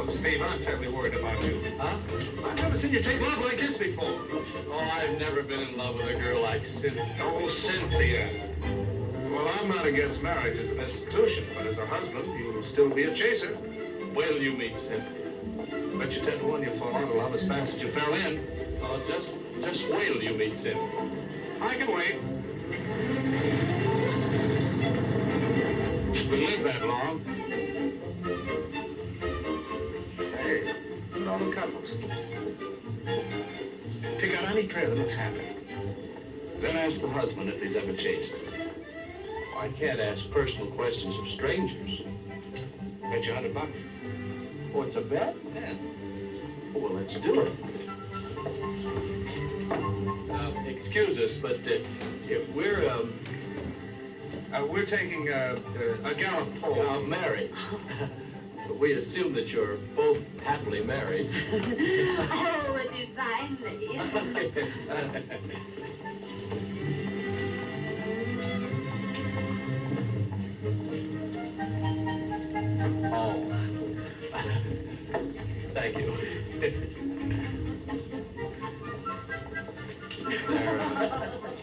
Oh, Steve, I'm terribly worried about you. Huh? I've never seen you take love like this before. Oh, I've never been in love with a girl like Cynthia. Oh, Cynthia. Well, I'm not against marriage as an institution, but as a husband, you'll still be a chaser. Wait till you meet Cynthia. Bet you 10 to 1 you'll fall out of love as fast as you fell in. Oh, just wait till you meet Cynthia. I can wait. We live that long. Say, look at all the couples. Pick out any pair that looks happy. Then ask the husband if he's ever chased. Oh, I can't ask personal questions of strangers. Bet you $100. Oh, it's a bet? Yeah. Oh, well, let's do it. Excuse us, but if we're taking a gallant poll. Married. We assume that you're both happily married. Oh, divinely. Oh. Thank you.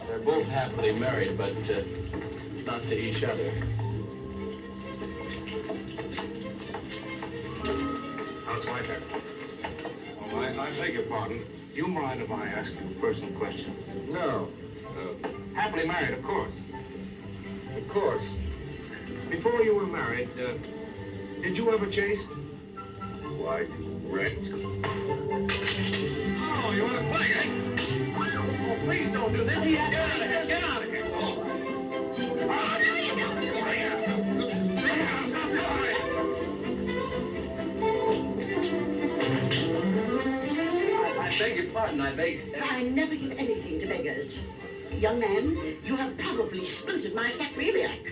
They're both happily married, but not to each other. Now it's my turn. Oh, I beg your pardon. Do you mind if I ask you a personal question? No. Happily married, of course. Of course. Before you were married, did you ever chase? Why, Rex? Oh, you want to play, eh? Oh, please don't do this. Get out of here. Get out of here. Oh, no, you don't. I beg your pardon, I beg... I never give anything to beggars. Young man, you have probably splintered my sacroiliac.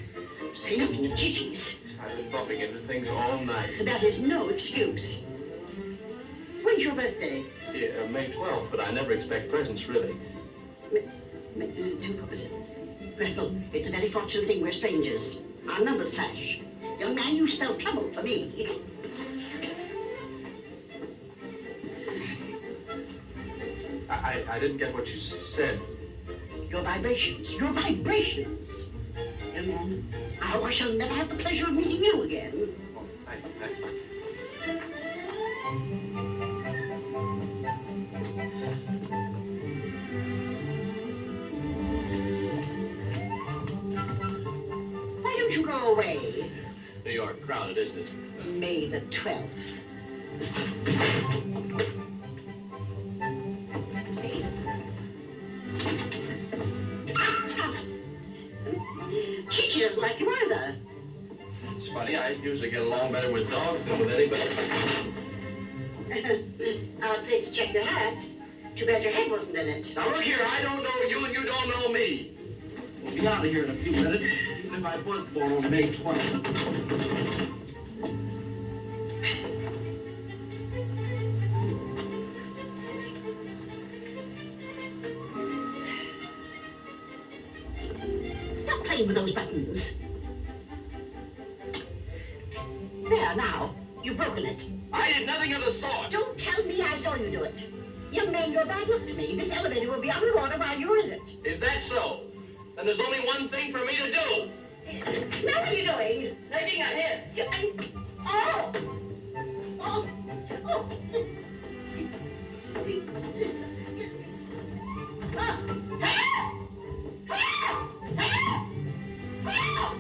Say nothing of Gigi's. I've been bumping into things all night. That is no excuse. When's your birthday? Yeah, May 12th, but I never expect presents, really. Well, it's a very fortunate thing we're strangers. Our numbers clash. Young man, you spell trouble for me. I didn't get what you said. Your vibrations. Young man, I hope I shall never have the pleasure of meeting you again. Oh, Why don't you go away? New York, crowded, isn't it? May the 12th. See? Chichi doesn't like you either. It's funny, I usually get along better with dogs than with anybody. Odd place to check your hat. Too bad your head wasn't in it. Now look here, I don't know you and you don't know me. We'll be out of here in a few minutes, even if I was born on May 12th. Stop playing with those buttons. There, now. You've broken it. I did nothing of the sort. Don't tell me I saw you do it. Young man, you're a bad look to me. This elevator will be out of order while you're in it. Is that so? Then there's only one thing for me to do. Now what are you doing? Taking a hit. Oh! Oh! Oh! Ah! Help! Help! Help!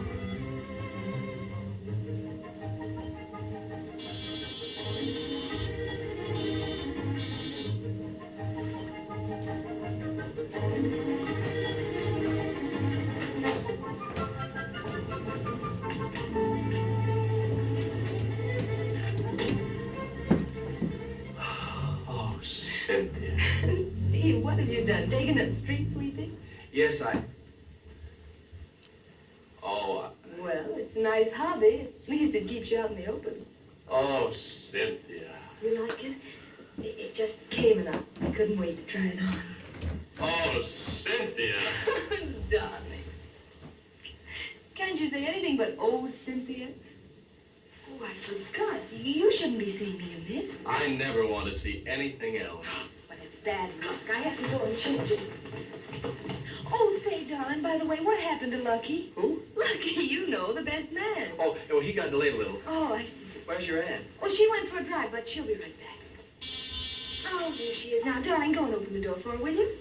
Oh, Cynthia. Steve, what have you done? Taken up street sweeping? Yes, Oh, Well, it's a nice hobby. At least it keeps you out in the open. oh, Cynthia. You like it? It just came and I couldn't wait to try it on. Oh, Cynthia. Darling. Can't you say anything but, oh, Cynthia? Oh, Oh, I forgot. You shouldn't be seeing me in this. I never want to see anything else. But it's bad luck. I have to go and change it. Oh, say, darling, by the way, what happened to Lucky? Who? Lucky, you know, the best man. Oh, he got delayed a little. Oh, Where's your aunt? Oh, she went for a drive, but she'll be right back. Oh, there she is. Now, darling, go and open the door for her, will you?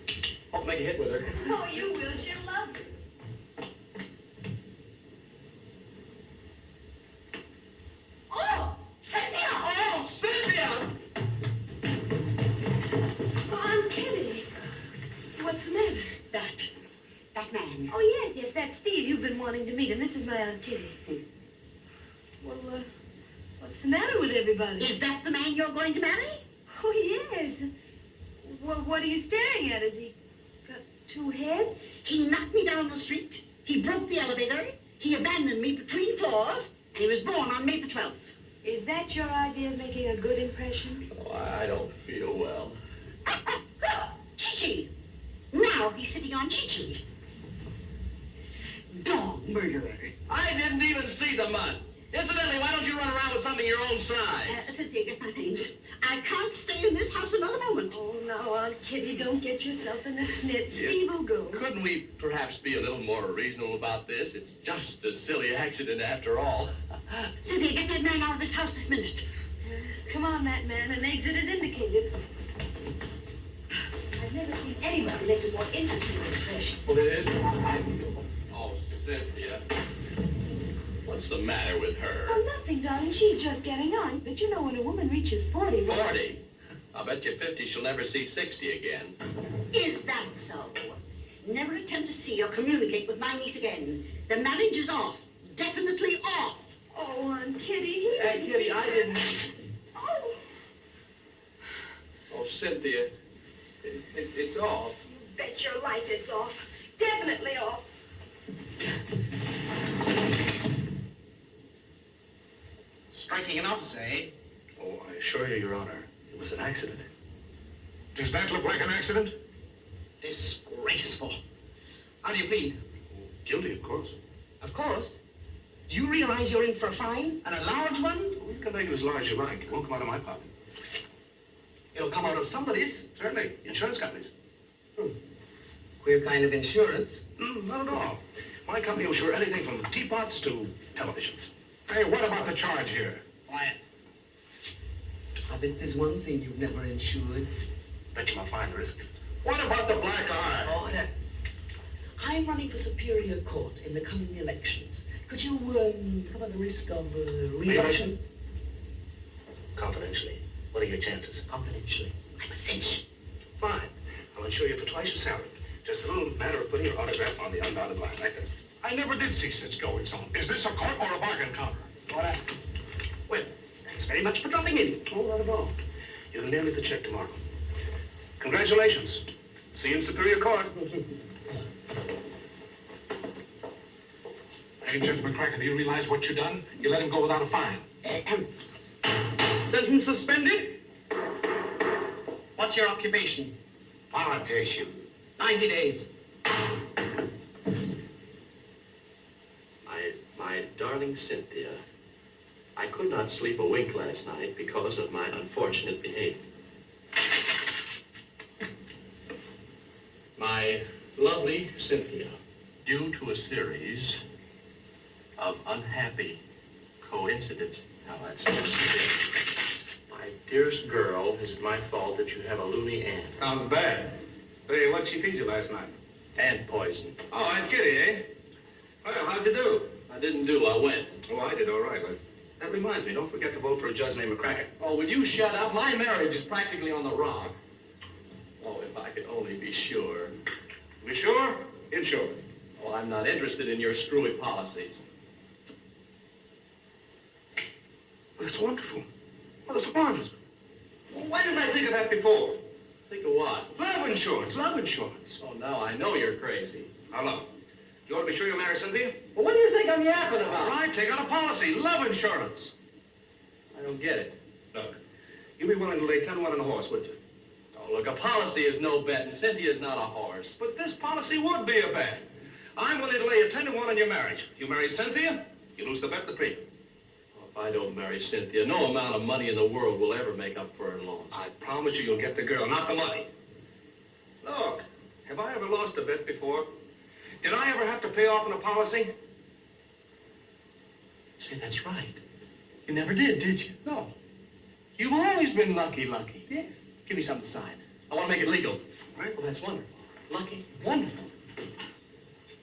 I'll make a hit with her. Oh, you will. She'll love it. Oh, Cynthia! Oh, Cynthia! Oh, Aunt Kitty. What's the matter? That man. Oh, yes, that's Steve you've been wanting to meet, and this is my Aunt Kitty. Well, what's the matter with everybody? Is that the man you're going to marry? Oh, yes. Well, what are you staring at? Has he got two heads? He knocked me down the street. He broke the elevator. He abandoned me between floors. And he was born on May the 12th. Is that your idea of making a good impression? Oh, I don't feel well. Chichi. Now he's sitting on Chichi. Dog murderer. I didn't even see the mud. Incidentally, why don't you run around with something your own size? Cynthia, get my things. I can't stay in this house another moment. Oh, now, Aunt Kitty, don't get yourself in a snit. Yeah. Steve will go. Couldn't we perhaps be a little more reasonable about this? It's just a silly accident after all. Cynthia, get that man out of this house this minute. Come on, that man. An exit is indicated. I've never seen anybody make a more interesting impression. Well, it is. Oh, Cynthia. What's the matter with her? Oh, nothing, darling. She's just getting on. But you know, when a woman reaches 40... 40? I'll bet you 50 she'll never see 60 again. Is that so? Never attempt to see or communicate with my niece again. The marriage is off. Definitely off. Oh, Aunt Kitty. Hey, Kitty, I didn't... Oh. Oh, Cynthia, it's off. You bet your life it's off. Definitely off. Striking an officer, eh? Oh, I assure you, Your Honor, it was an accident. Does that look like an accident? Disgraceful. How do you plead? Guilty, of course. Of course. Do you realize you're in for a fine? And a large one? Well, you can make it as large as you like. It won't come out of my pocket. It'll come out of somebody's. Certainly. Insurance companies. Queer kind of insurance. Not at all. My company will insure anything from teapots to televisions. Hey, what about the charge here? Quiet. I bet there's one thing you've never insured. Bet you my fine risk. What about the black eye? Order. I'm running for Superior Court in the coming elections. Could you cover the risk of re-election? Confidentially. What are your chances? Confidentially. I'm a cinch. Fine. I'll insure you for twice your salary. Just a little matter of putting your autograph on the unbounded line, like that. I never did see such goings on. Is this a court or a bargain counter? Order. Well, thanks very much for dropping in. Oh, not at all. You can mail me the check tomorrow. Congratulations. See you in Superior Court. Hey, Judge McCracken, do you realize what you've done? You let him go without a fine. Sentence suspended. What's your occupation? Politician. 90 days. My darling Cynthia, I could not sleep a wink last night because of my unfortunate behavior. My lovely Cynthia, due to a series of unhappy coincidences. Now, that's just it. My dearest girl, is it my fault that you have a loony aunt? Sounds bad. Say, what'd she feed you last night? Ant poison. Oh, Aunt Kitty, eh? Well, how'd you do? I didn't do, I went. Oh, I did all right, but that reminds me, don't forget to vote for a judge named McCracken. Oh, will you shut up? My marriage is practically on the rock. Oh, if I could only be sure. Be sure? Insured. Oh, I'm not interested in your screwy policies. Well, that's wonderful. Well, it's marvelous. Well, why didn't I think of that before? Think of what? Love insurance, love insurance. Oh, now I know you're crazy. Now, look. You want to be sure you marry Cynthia? Well, what do you think I'm yapping about? All right, take out a policy. Love insurance. I don't get it. Look, you'd be willing to lay 10 to 1 on a horse, would you? Oh, look, a policy is no bet, and Cynthia's not a horse. But this policy would be a bet. I'm willing to lay a 10 to 1 on your marriage. You marry Cynthia, you lose the bet, the premium. Well, if I don't marry Cynthia, no amount of money in the world will ever make up for her loss. I promise you you'll get the girl, not the money. Look, have I ever lost a bet before? Did I ever have to pay off on a policy? Say, that's right. You never did you? No. You've always been lucky. Yes. Give me something to sign. I want to make it legal. Right? Well, that's wonderful. Lucky. Wonderful.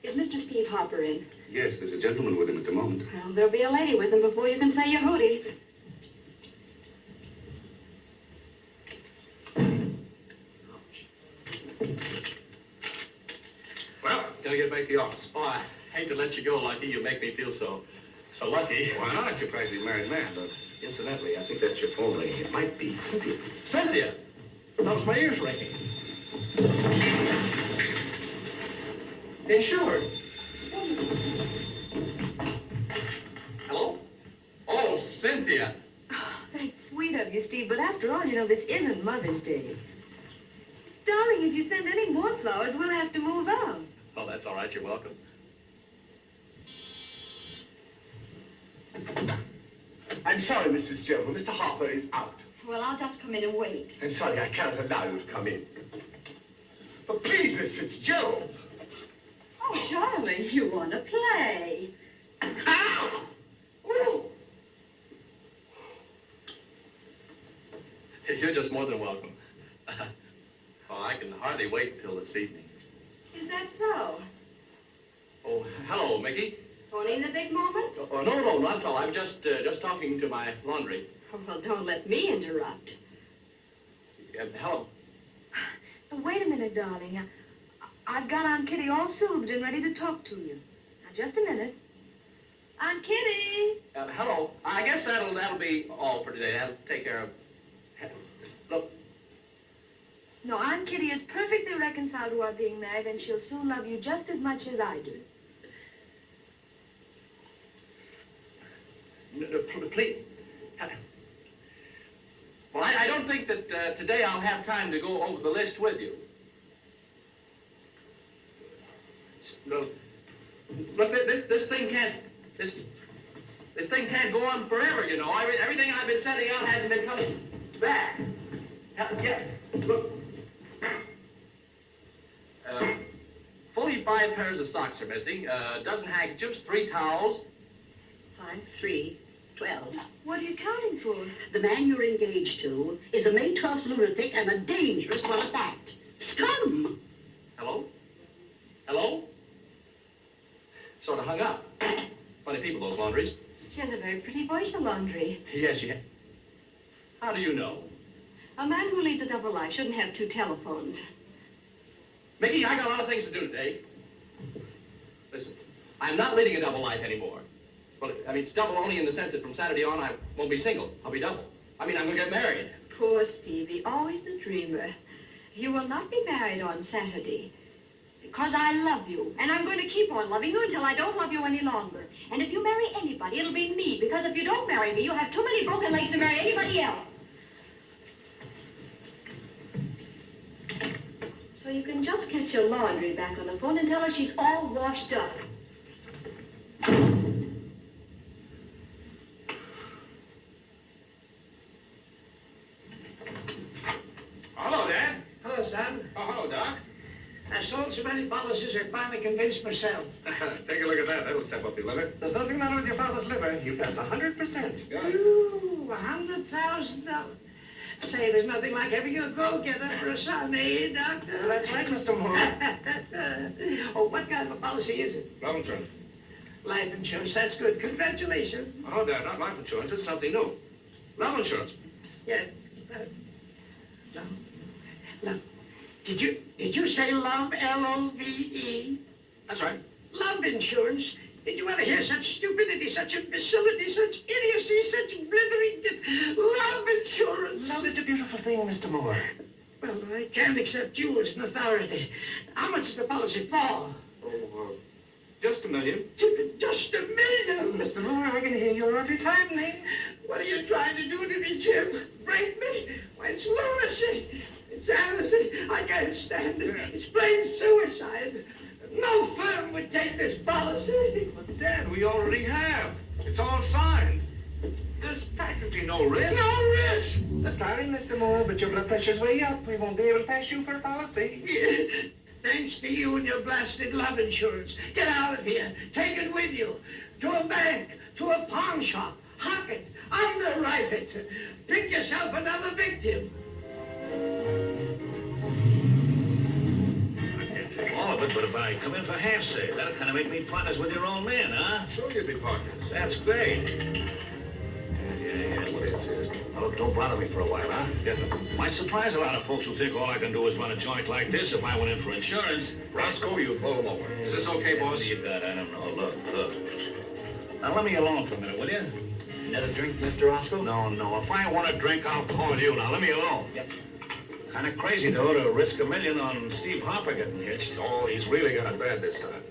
Is Mr. Steve Harper in? Yes, there's a gentleman with him at the moment. Well, there'll be a lady with him before you can say your hootie. Well, gotta get back to the office. Oh, I hate to let you go, Lucky. You make me feel so lucky. Why not? You're practically a married man, but incidentally, I think that's your phone ringing. It might be Cynthia. Cynthia! That was my ears ringing. Insured. Hello? Oh, Cynthia. Oh, that's sweet of you, Steve, but after all, you know, this isn't Mother's Day. Darling, if you send any more flowers, we'll have to move out. Oh, that's all right. You're welcome. I'm sorry, Miss Fitzgerald, but Mr. Harper is out. Well, I'll just come in and wait. I'm sorry, I can't allow you to come in. But please, Miss Fitzgerald. Oh, darling, you want to play. Ow! Ooh. You're just more than welcome. Oh, I can hardly wait until this evening. Is that so? Oh, hello, Mickey. Only in the big moment? Oh, no, not at all. I'm just talking to my laundry. Oh, well, don't let me interrupt. Hello. Wait a minute, darling. I've got Aunt Kitty all soothed and ready to talk to you. Now, just a minute. Aunt Kitty! Hello. I guess that'll be all for today. That'll take care of... Look. No, Aunt Kitty is perfectly reconciled to our being married, and she'll soon love you just as much as I do. Please. Well, I don't think that today I'll have time to go over the list with you. Look, this thing can't... This thing can't go on forever, you know. Everything I've been sending out hasn't been coming back. Yeah, look. Fully 5 pairs of socks are missing, a dozen handkerchiefs, 3 towels. 5, 3, 12. What are you counting for? The man you're engaged to is a May 12th lunatic and a dangerous one at that. Scum! Hello? Hello? Sort of hung up. Funny people, those laundries. She has a very pretty voice, your laundry. Yes, you have. How do you know? A man who leads a double life shouldn't have 2 telephones. Mickey, I got a lot of things to do today. Listen, I'm not leading a double life anymore. Well, I mean, it's double only in the sense that from Saturday on, I won't be single. I'll be double. I mean, I'm going to get married. Poor Stevie, always the dreamer. You will not be married on Saturday. Because I love you, and I'm going to keep on loving you until I don't love you any longer. And if you marry anybody, it'll be me, because if you don't marry me, you'll have too many broken legs to marry anybody else. So you can just get your laundry back on the phone and tell her she's all washed up. Hello, Dad. Hello, son. Oh, hello, Doc. I sold so many policies I finally convinced myself. Take a look at that. That'll step up your liver. There's nothing matter with your father's liver. You pass 100%. Got it. Ooh, $100,000. Say, there's nothing like having a go-getter for a son, eh, Doctor? That's right, Mr. Moore. Oh, what kind of a policy is it? Love insurance. Life insurance. That's good. Congratulations. Oh, Dad, not life insurance. It's something new. Love insurance. Yeah. Love. Did you say love, L-O-V-E? That's right. Love insurance? Did you ever hear such stupidity, such imbecility, such idiocy, such blithering? Love insurance. Love is a beautiful thing, Mr. Moore. Well, I can't accept you as an authority. How much is the policy for? Oh, just $1 million. Just $1 million. Mr. Moore, I can hear your heart is hardening. What are you trying to do to me, Jim? Break me? Why, it's lunacy. It's amnesty. I can't stand it. It's plain suicide. No firm would take this policy. But, Dad, we already have. It's all signed. There's practically no risk. No risk. Sorry, Mr. Moore, but your blood pressure's way up. We won't be able to pass you for a policy. Yeah. Thanks to you and your blasted love insurance. Get out of here. Take it with you. To a bank, to a pawn shop. Hock it. Underwrite it. Pick yourself another victim. I can't take all of it, but if I come in for half sale, that'll kind of make me partners with your old man, huh? Sure you'd be partners. That's great. Yeah. What is? Now, look, don't bother me for a while, huh? Yes, sir. Might surprise a lot of folks who think all I can do is run a joint like this if I went in for insurance. Roscoe, you pull him over. Is this okay, boss? What do you got? I don't know. Look. Now, let me alone for a minute, will you? Another drink, Mr. Roscoe? No. If I want a drink, I'll call you. Now, let me alone. Yep. Kind of crazy, though, to risk $1 million on Steve Harper getting hitched. Oh, he's really got it bad this time.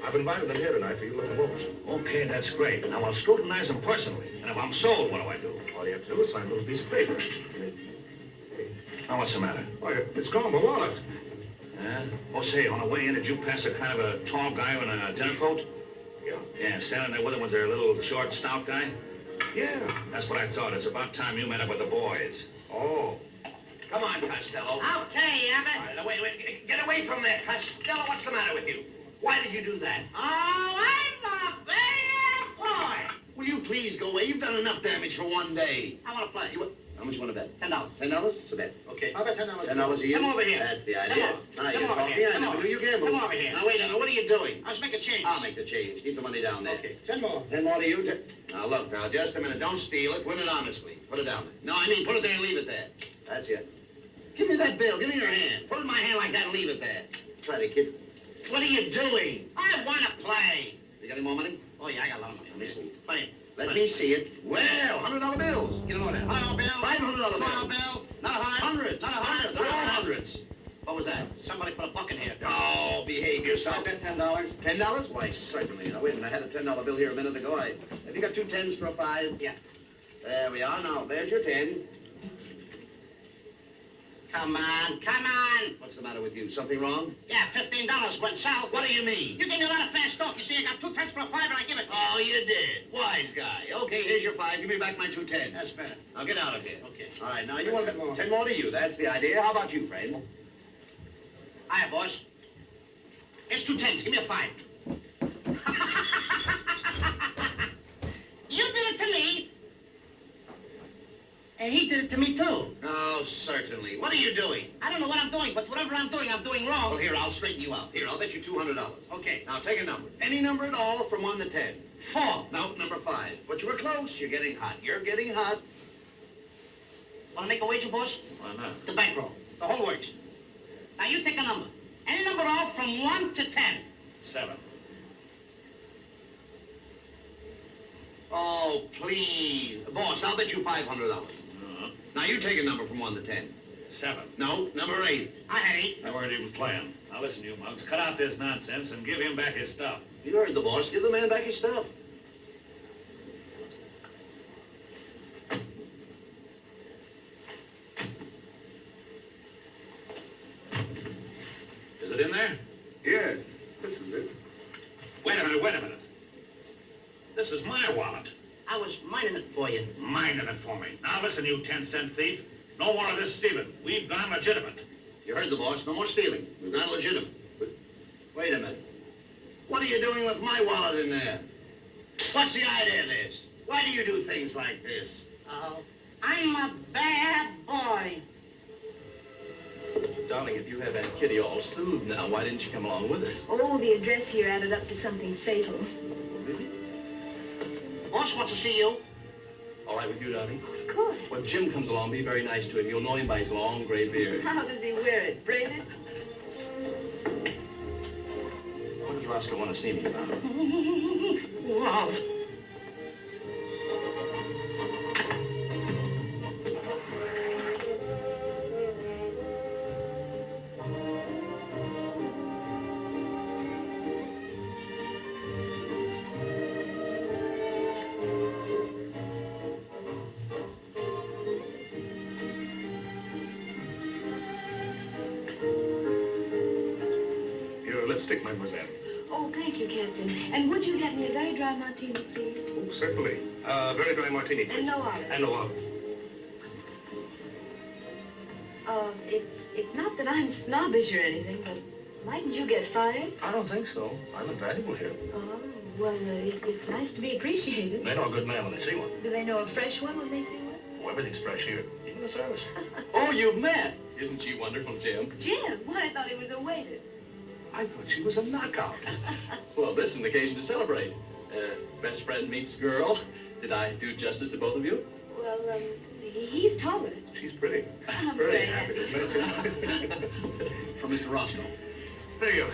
I've invited him here tonight for you to look him over. Okay, that's great. Now, I'll scrutinize him personally. And if I'm sold, what do I do? All you have to do is sign a little piece of paper. Now, what's the matter? Oh, it's gone, my wallet. Oh, say, on the way in, did you pass a kind of a tall guy in a dinner coat? Yeah. Yeah, standing there with him was their little short, stout guy? Yeah. That's what I thought. It's about time you met up with the boys. Oh. Come on, Costello. Okay, Abbott. All right, wait. Get away from there. Costello, what's the matter with you? Why did you do that? Oh, I'm a bad boy. Will you please go away? You've done enough damage for one day. I want to play. How much you want to bet? $10. $10? It's a bet. Okay. How about $10? $10 a year? Come over here. That's the Come idea. on. Now Come you're over talking. here. I Come never on. knew you gambled. Come over here. Now, wait a minute. What are you doing? I was making a change. I'll make the change. Keep the money down there. Okay. 10 more. 10 more to you. Now, look, now, just a minute. Don't steal it. Win it honestly. Put it down there. No, I mean, put it there and leave it there. That's it. Give me that bill. Give me your hand. Put it in my hand like that and leave it there. Try to kid. What are you doing? I want to play. You got any more money? Oh, yeah, I got a lot of money. Let me see. Play. Let me see it. Well, $100 bills. Get them on there. $100 bill. $500 bills. $100 bill. Not a hundred. Hundreds. Not a hundred. They're all hundreds. What was that? Somebody put a buck in here. Oh, behave yourself. I bet $10. $10? Why, certainly. Now, wait a minute. I had a $10 bill here a minute ago. Have you got 2 10s for a 5? Yeah. There we are. Now, there's your 10. Come on. Come on. What's the matter with you? Something wrong? Yeah, $15 went south. What do you mean? You gave me a lot of fast talk. You see, I got 2 10s for a 5 and I give it to you. Oh, you did. Wise guy. Okay, here's your 5. Give me back my 2 10s. That's better. Now, get out of here. Okay. All right, now, you want 10 more. 10 more to you. That's the idea. How about you, friend? Hiya, boss. Here's 2 10s. Give me a 5. You did it to me. And he did it to me, too. Oh, certainly. What are you doing? I don't know what I'm doing, but whatever I'm doing wrong. Well, here, I'll straighten you out. Here, I'll bet you $200. Okay. Now, take a number. Any number at all from 1 to 10. 4. No, number 5. But you were close. You're getting hot. You're getting hot. Want to make a wager, boss? Why not? The bankroll. The whole works. Now, you take a number. Any number at all from 1 to 10. 7. Oh, please. Boss, I'll bet you $500. Now, you take a number from 1 to 10. 7. No, number 8. I had 8. I heard he was playing. Now listen, you mugs, cut out this nonsense and give him back his stuff. You heard the boss. Give the man back his stuff. Is it in there? Yes, this is it. Wait a minute. This is my wallet. I was mining it for you. Minding it for me. Now listen, you 10-cent thief. No more of this stealing. We've gone legitimate. You heard the boss. No more stealing. We've gone legitimate. But wait a minute. What are you doing with my wallet in there? What's the idea of this? Why do you do things like this? Oh, I'm a bad boy. Darling, if you have Aunt Kitty all soothed now, why didn't you come along with us? Oh, the address here added up to something fatal. Really? Boss wants to see you. All right with you, darling? Of course. When Jim comes along, be very nice to him. You'll know him by his long gray beard. How does he wear it? Braided? What does Roscoe want to see me about? Wow. Your lipstick, mademoiselle. Oh, thank you, Captain. And would you get me a very dry martini, please? Oh, certainly. Very dry martini, please. And no olive. And no olive. It's not that I'm snobbish or anything, but mightn't you get fired? I don't think so. I'm invaluable here. Oh, well, it's nice to be appreciated. They know a good man when they see one. Do they know a fresh one when they see one? Oh, everything's fresh here, even the service. Oh, you've met. Isn't she wonderful, Jim? Jim? Why, I thought he was a waiter. I thought she was a knockout. Well, this is an occasion to celebrate. Best friend meets girl. Did I do justice to both of you? Well, he's taller. She's pretty. I'm very very happy to happy. meet you. From Mr. Roscoe. There you go.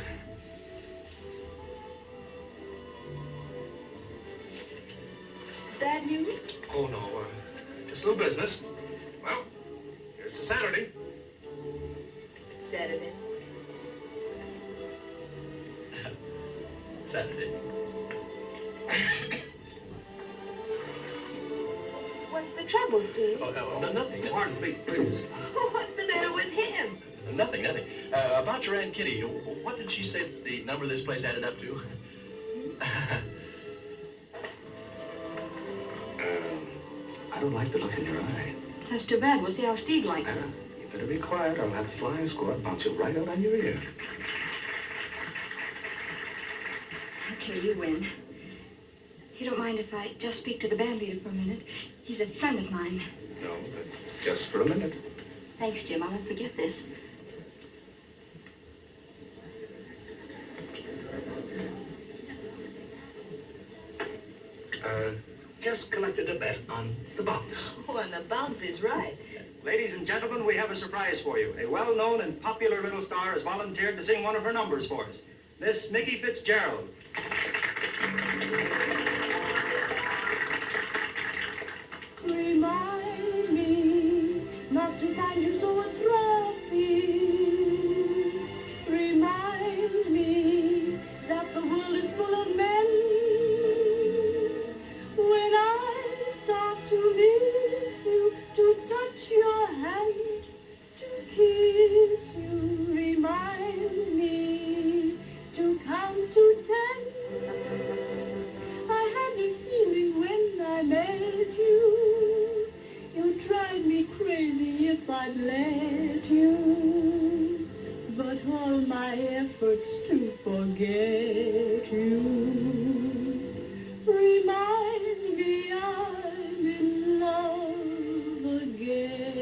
Bad news? Oh, no, just a little business. Well, here's to Saturday. Saturday. Saturday. What's the trouble, Steve? Nothing. Martin, please. What's the matter with him? Nothing. About your Aunt Kitty, what did she say the number this place added up to? I don't like the look in your eye. That's too bad. We'll see how Steve likes it. You better be quiet or I'll have a flying squad bounce you right out on your ear. Okay, you win. You don't mind if I just speak to the band leader for a minute? He's a friend of mine. No, but just for a minute. Thanks, Jim. I won't forget this. Just collected a bet on the bounce. Oh, and the bounce is right. Ladies and gentlemen, we have a surprise for you. A well-known and popular little star has volunteered to sing one of her numbers for us. Miss Mickey Fitzgerald. Remind me not to find you so attractive. Remind me that the world is full of men. When I start to miss you, to touch your hand, to kiss you, remind me to count to 10. I had a feeling when I met you, you drive me crazy if I'd let you. But all my efforts to forget you remind me I'm in love again.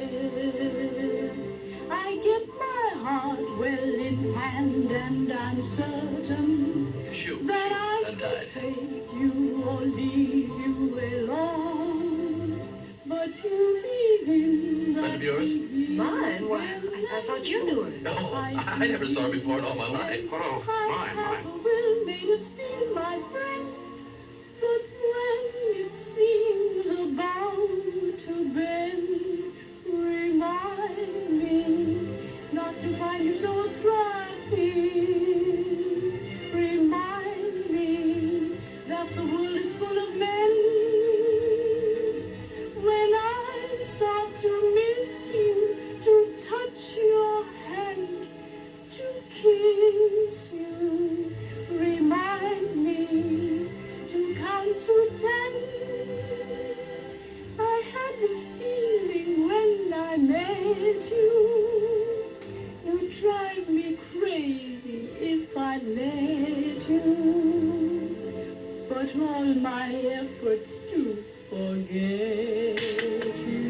I get my heart well in hand and I'm certain Shoot. that I Untied. can take you or leave you alone. But you leave in Friend of yours? Mine? Why, I thought you knew her. No, I never saw her before in all my life. Hello, I have mine. a will made of steel, my friend. But when it seems about to bend, remind me not to find you so attractive. Remind me that the world is full of men. When I start to miss you, to touch your hand, to kiss you, remind me to count to 10. I had a feeling when I met you, you'd drive me crazy if I'd let you. But all my efforts to forget you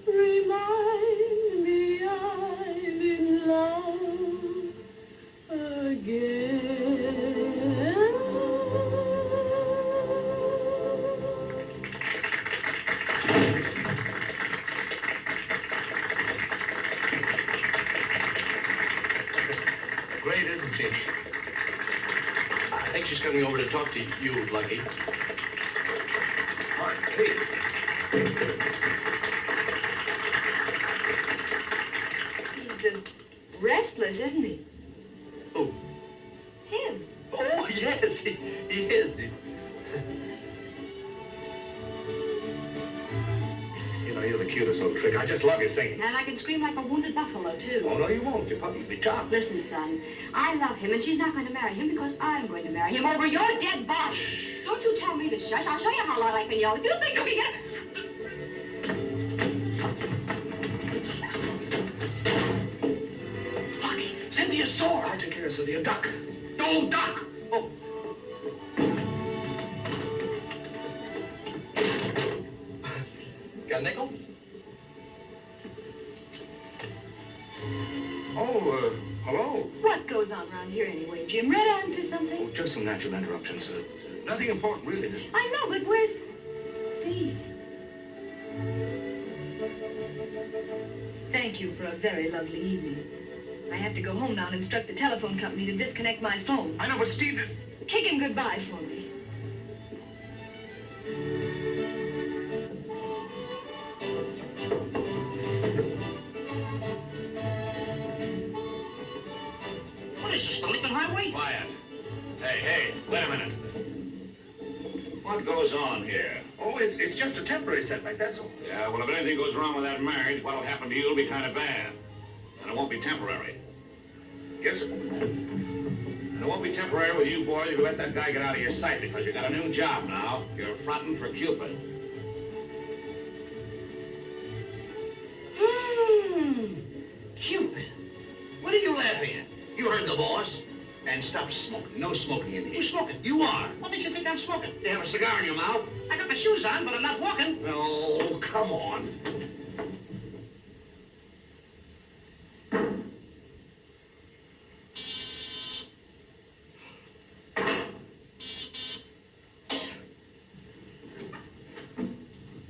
remind me I'm in love again. Great, isn't she? I think she's coming over to talk to you, Lucky. All right, please. He's restless, isn't he? Oh. Him. Oh, yes, he is. You know, you're the cutest little trick. I just love your singing. And I can scream like a wounded buffalo, too. Oh, no, you won't. Your puppy will be chopped. Listen, son, I love him, and she's not going to marry him because I'm going to marry him over your dead body. Don't you tell me to shush. I'll show you how loud I can yell. If you think you can get... Lucky, Cynthia's sore. I'll take care of Cynthia. Duck. No, duck. Oh. Got a nickel? Oh, hello. What goes on around here anyway, Jim? Red ants or something? Oh, just some natural interruptions. Nothing important, really. Just... I know, but where's Steve? Thank you for a very lovely evening. I have to go home now and instruct the telephone company to disconnect my phone. I know, but Steve... Kick him goodbye for me. What is this, the Lincoln Highway? Quiet. Hey, wait a minute. What goes on here? Oh, it's just a temporary setback, that's all. Yeah, well, if anything goes wrong with that marriage, what'll happen to you will be kind of bad. And it won't be temporary. Yes, sir. And it won't be temporary with you boys if you let that guy get out of your sight, because you got a new job now. You're fronting for Cupid. Cupid. What are you laughing at? You heard the boss. And stop smoking. No smoking in here. Who's smoking? You are. What makes you think I'm smoking? You have a cigar in your mouth. I got my shoes on, but I'm not walking. Oh, come on.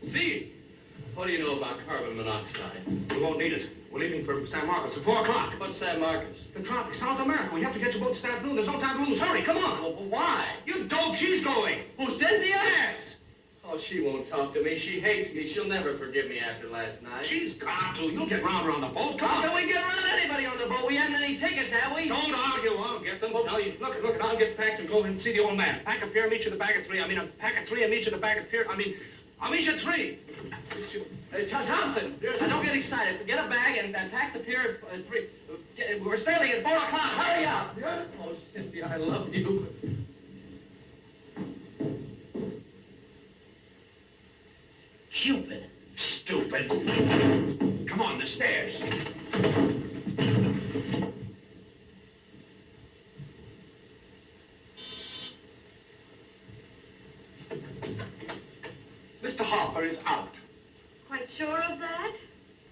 Steve, what do you know about carbon monoxide? We won't need it. We're leaving for San Marcos at 4 o'clock. What's San Marcos? The tropics, South America. We have to get you both this afternoon. There's no time to lose. Hurry, come on. Well, why? You dope, she's going. Who, Cynthia? Yes. Oh, she won't talk to me. She hates me. She'll never forgive me after last night. She's got to. You'll get round her on the boat. Come How on. can we get around anybody on the boat? We haven't any tickets, have we? Don't argue. I'll get them. Now, you look, I'll get packed and go and see the old man. Pack a pier, meet you at the bag of 3. Pack a 3 and meet you at the bag of pier. I'll meet you at 3. Hey, Thompson, don't get excited. Get a bag and pack the pier at 3. We're sailing at 4 o'clock. Hurry up. Oh, Cynthia, I love you. Cupid. Stupid. Come on, the stairs. Mr. Harper is out. Quite sure of that?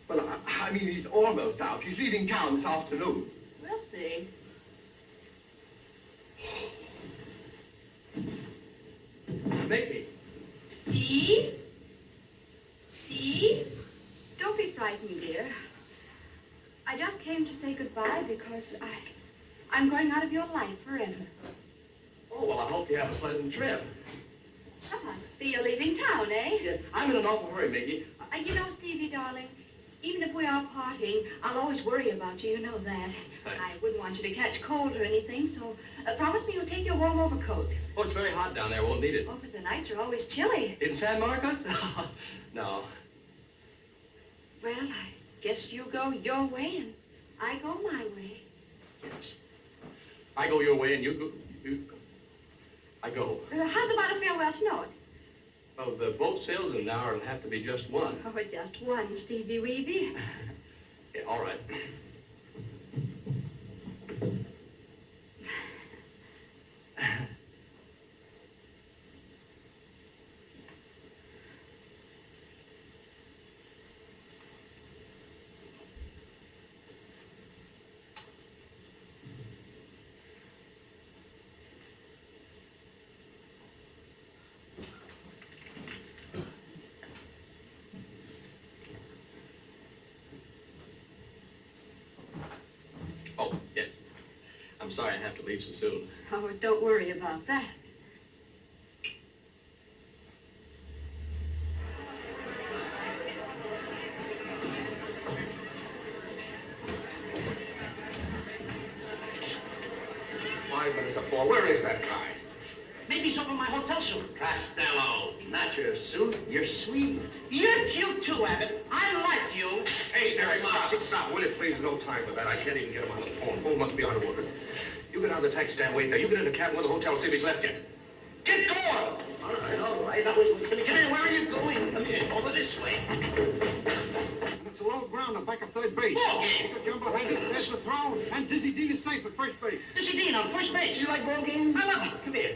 Well, I mean, he's almost out. He's leaving town this afternoon. We'll see. Mickey. Steve? Steve? Don't be frightened, dear. I just came to say goodbye because I'm going out of your life forever. Oh, well, I hope you have a pleasant trip. I see you're leaving town, eh? Yeah, I'm in an awful hurry, Mickey. You know, Stevie, darling, even if we are parting, I'll always worry about you. You know that. Thanks. I wouldn't want you to catch cold or anything, so promise me you'll take your warm overcoat. Oh, it's very hot down there. Won't need it. Oh, but the nights are always chilly. In San Marcos? No. Well, I guess you go your way and I go my way. I go your way and you go... I go. How's about a farewell snort? Oh, the boat sails in an hour. It'll have to be just one. Oh, just one, Stevie Weeby. Yeah, all right. Oh, yes. I'm sorry I have to leave so soon. Oh, don't worry about that. Why, but it's a 4. Where is that guy? Maybe over my hotel suit. Costello, not your suit, your suite. You're cute too, Abbott. I like you. Hey, there, stop. Will you please? No time for that. I can't even get him on the phone. Phone must be out of order. You get out of the taxi stand, wait there. You get in the cabin with the hotel, see if he's left yet. Get going! All right, all right. Now, come here. Where are you going? Come here. Over this way. It's a low ground up back at third base. Ball game. Jump behind it, there's the throw, and Dizzy Dean is safe at first base. Dizzy Dean on first base. You like ball games? I love him. Come here.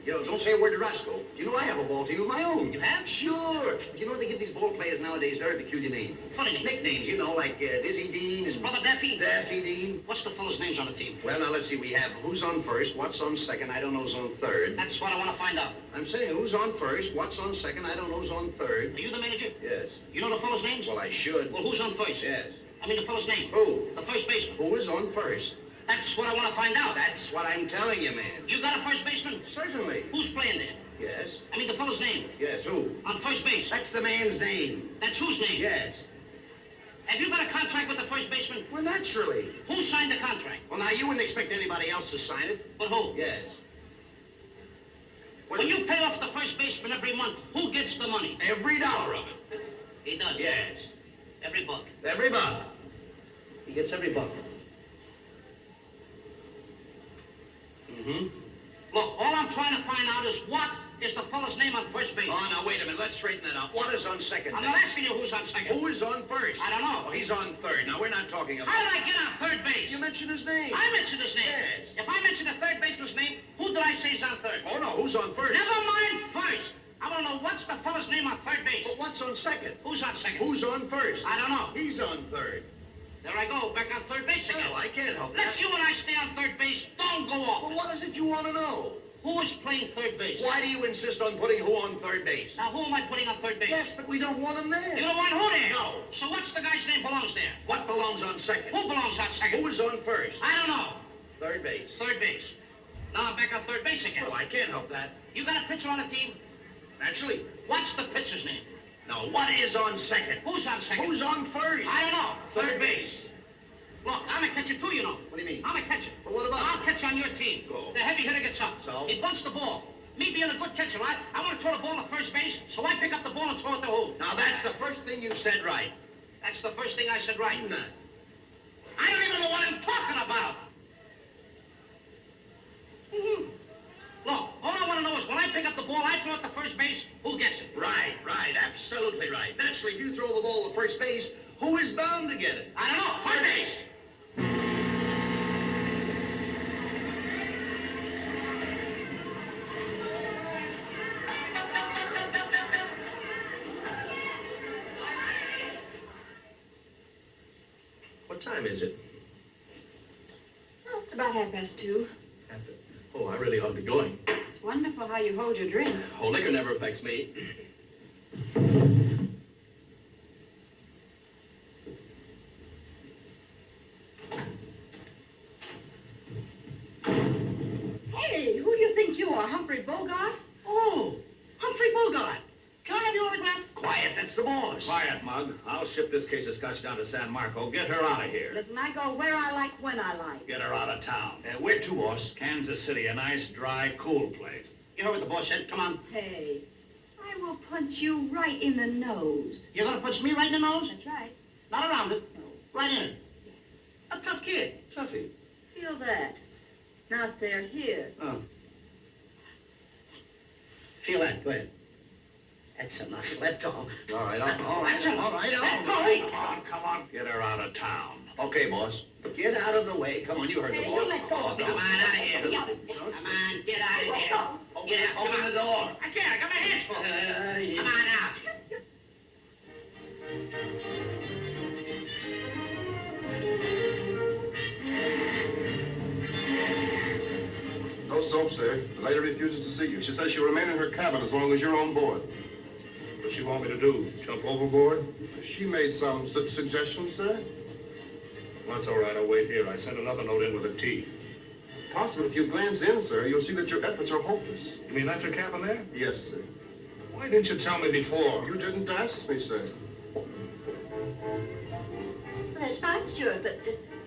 You know, don't say a word to Roscoe. You know I have a ball team of my own. You have? Sure. You know they give these ball players nowadays very peculiar names. Funny name. Nicknames, you know, like Dizzy Dean. His brother Daffy? Daffy Dean. What's the fellow's names on the team? Well, now, let's see. We have who's on first, what's on second, I don't know who's on third. That's what I want to find out. I'm saying who's on first, what's on second, I don't know who's on third. Are you the manager? Yes. You know the fellow's names? Well, I should. Well, who's on first? Yes. I mean the fellow's name. Who? The first baseman. Who is on first? That's what I want to find out. That's what I'm telling you, man. You got a first baseman? Certainly. Who's playing there? Yes. I mean the fellow's name. Yes, who? On first base. That's the man's name. That's whose name? Yes. Have you got a contract with the first baseman? Well, naturally. Who signed the contract? Well, now, you wouldn't expect anybody else to sign it. But who? Yes. When you pay off the first baseman every month, who gets the money? Every dollar of it. He does. Yes. Every buck. Every buck. He gets every buck. Mm-hmm. Look, all I'm trying to find out is what is the fellow's name on first base? Oh, now, wait a minute. Let's straighten that out. What is on second I'm base? not asking you who's on second. Who is on first? I don't know. Oh, he's on third. Now, we're not talking about... How did I get on third base? You mentioned his name. I mentioned his name. Yes. If I mentioned the third baseman's name, who did I say is on third? Oh, no. Who's on first? Never mind first. I want to know what's the fellow's name on third base. But what's on second? Who's on second? Who's on first? I don't know. He's on third. There I go, back on third base again. Well, I can't help that. Let's you and I stay on third base. Don't go off. Well, what is it you want to know? Who is playing third base? Why do you insist on putting who on third base? Now, who am I putting on third base? Yes, but we don't want him there. You don't want who there? No. So what's the guy's name belongs there? What belongs on second? Who belongs on second? Who is on first? I don't know. Third base. Third base. Now I'm back on third base again. Well, I can't help that. You got a pitcher on the team? Naturally. What's the pitcher's name? Now, what is on second? Who's on second? Who's on first? I don't know. Third base. Look, I'm a catcher too, you know. What do you mean? I'm a catcher. Well, what about... I'll catch on your team. Go. The heavy hitter gets up. So? He bunts the ball. Me being a good catcher, I want to throw the ball to first base, so I pick up the ball and throw it to who? Now, that's the first thing you said right. That's the first thing I said right. No. I don't even know what I'm talking about. Look, all I want to know is when I pick up the ball, I throw it to first base, who gets it? Right, absolutely right. Naturally, if you throw the ball to first base, who is bound to get it? I don't know. Third base. What time is it? Oh, it's about 2:30. Oh, I really ought to be going. It's wonderful how you hold your drink. Oh, liquor never affects me. Hey, who do you think you are, Humphrey Bogart? Oh, Humphrey Bogart. Can I have your autograph? Quiet, that's the boss. Quiet, Mug. I'll ship this case of scotch down to San Marco. Get her out of here. Listen, I go where I like, when I like. Get her out of town. Where to, boss? Kansas City, a nice, dry, cool place. You heard what the boss said. Come on. Hey, I will punch you right in the nose. You're going to punch me right in the nose? That's right. Not around it. No. Right in it. A tough kid. Tuffy. Feel that. Not there, here. Oh. Feel that. Go ahead. That's enough. Let go. All right, That's enough. Let go. Come on. Get her out of town. Okay, boss. Get out of the way. Come on, you heard the Hey, boss. you let go of me. Come on, out of here. Come on, get out of here. Get out. Open the door. I can't. I got my hands full. Come on out. No soap, sir. The lady refuses to see you. She says she'll remain in her cabin as long as you're on board. What does she want me to do? Jump overboard? She made some such suggestions, sir. That's all right. I'll wait here. I sent another note in with a T. Possible if you glance in, sir, you'll see that your efforts are hopeless. You mean that's a cabin there? Yes, sir. Why didn't you tell me before? You didn't ask me, sir. Well, that's fine, Stuart, but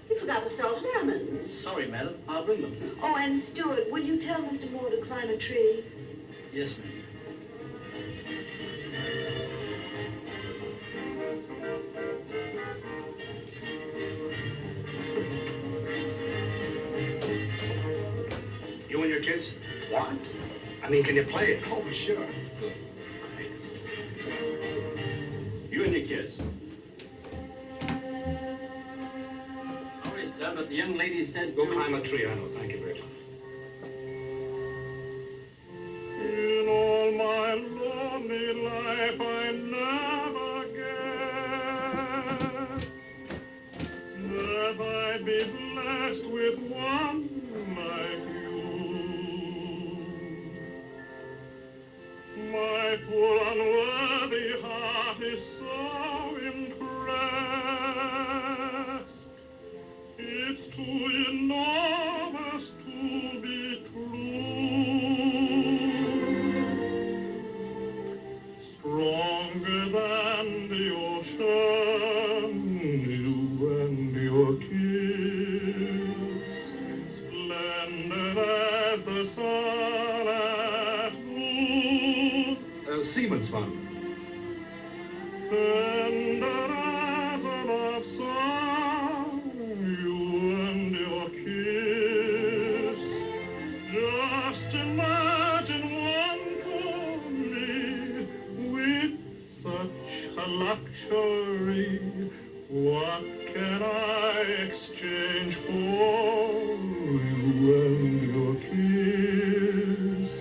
you forgot the salted almonds. Sorry, madam. I'll bring them. Oh, and Stuart, will you tell Mr. Moore to climb a tree? Yes, ma'am. You and your kids? What? I mean, can you play it? Oh, sure. Good. You and your kids. Sorry, sir, but the young lady said Go climb a tree, I know. Thank you very much. In all my lonely life, I never guessed that I'd be blessed with one like you. My poor unworthy heart is so impressed. It's too enormous to be true. Stronger than the ocean, you and your kiss. Splendid as the sun at noon. Seaman's fun. Tender as a love song, you and your kiss. Just imagine one for me with such a luxury. What can I exchange for you and your kiss?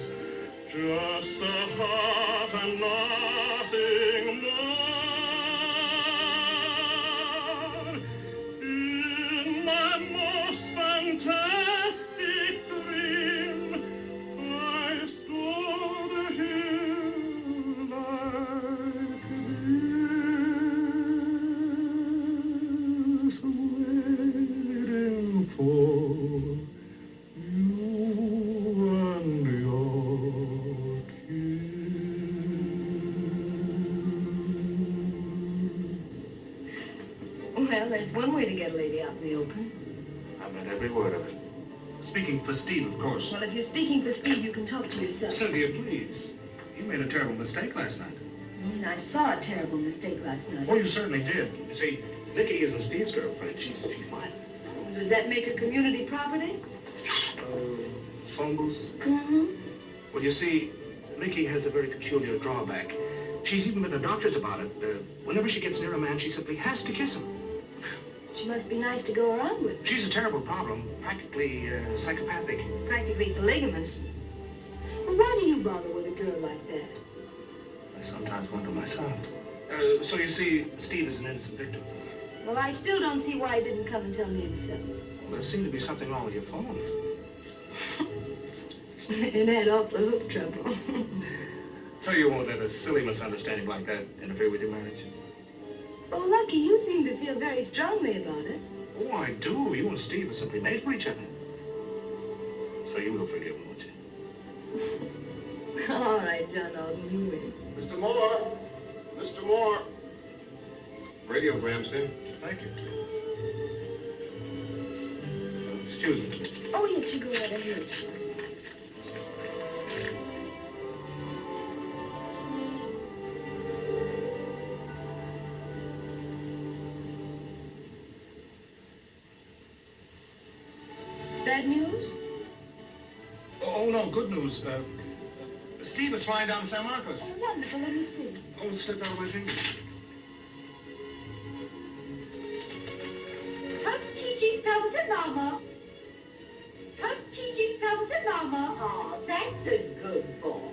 Just a heart and nothing more. In my most fantastic dream, I stood here like this, waiting for you and your Well, that's one way to get a lady out in the open. I meant every word of it. Speaking for Steve, of course. Well, if you're speaking for Steve, you can talk to yourself. Cynthia, please. You made a terrible mistake last night. And I saw a terrible mistake last night. Oh, you certainly did. You see, Nikki isn't Steve's girlfriend. She's mine. Does that make her community property? Phone booth? Mm-hmm. Well, you see, Nikki has a very peculiar drawback. She's even been to doctors about it. Whenever she gets near a man, she simply has to kiss him. She must be nice to go around with. She's a terrible problem. Practically psychopathic. Practically polygamous. Well, why do you bother with a girl like that? I sometimes wonder myself. So you see, Steve is an innocent victim. Well, I still don't see why he didn't come and tell me himself. Well, there seemed to be something wrong with your phone. It had off the hook trouble. So you won't let a silly misunderstanding like that interfere with your marriage? Oh, Lucky, you seem to feel very strongly about it. Oh, I do. You and Steve are simply made for each other. So you will forgive him, won't you? All right, John Alden, you win. Mr. Moore! Mr. Moore! Radiogram, sir. Thank you. Excuse me. Oh, yes, you go right ahead. Bad news? Oh, no, good news. Steve is flying down to San Marcos. Oh, wonderful. Let me see. Oh, it slipped out of my fingers. Come, Chi-Chi, come to Mama. Come, Chi-Chi, come to Mama. Oh, that's a good boy.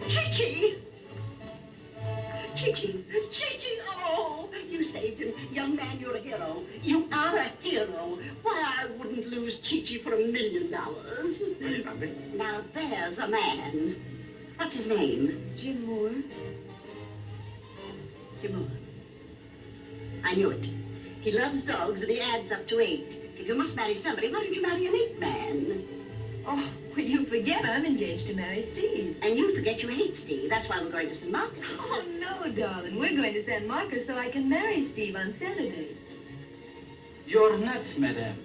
Chi-Chi! Chi-Chi! Chi-Chi! Oh, you saved him. Young man, you're a hero. You are a hero. Why, I wouldn't lose Chi-Chi for $1 million. Now, there's a man. What's his name? Jim Moore. Jim Moore. I knew it. He loves dogs and he adds up to 8. If you must marry somebody, why don't you marry an 8 man? Oh, well, you forget I'm engaged to marry Steve. And you forget you hate Steve. That's why we're going to San Marcos. Oh, no, darling. We're going to San Marcos so I can marry Steve on Saturday. You're nuts, madame.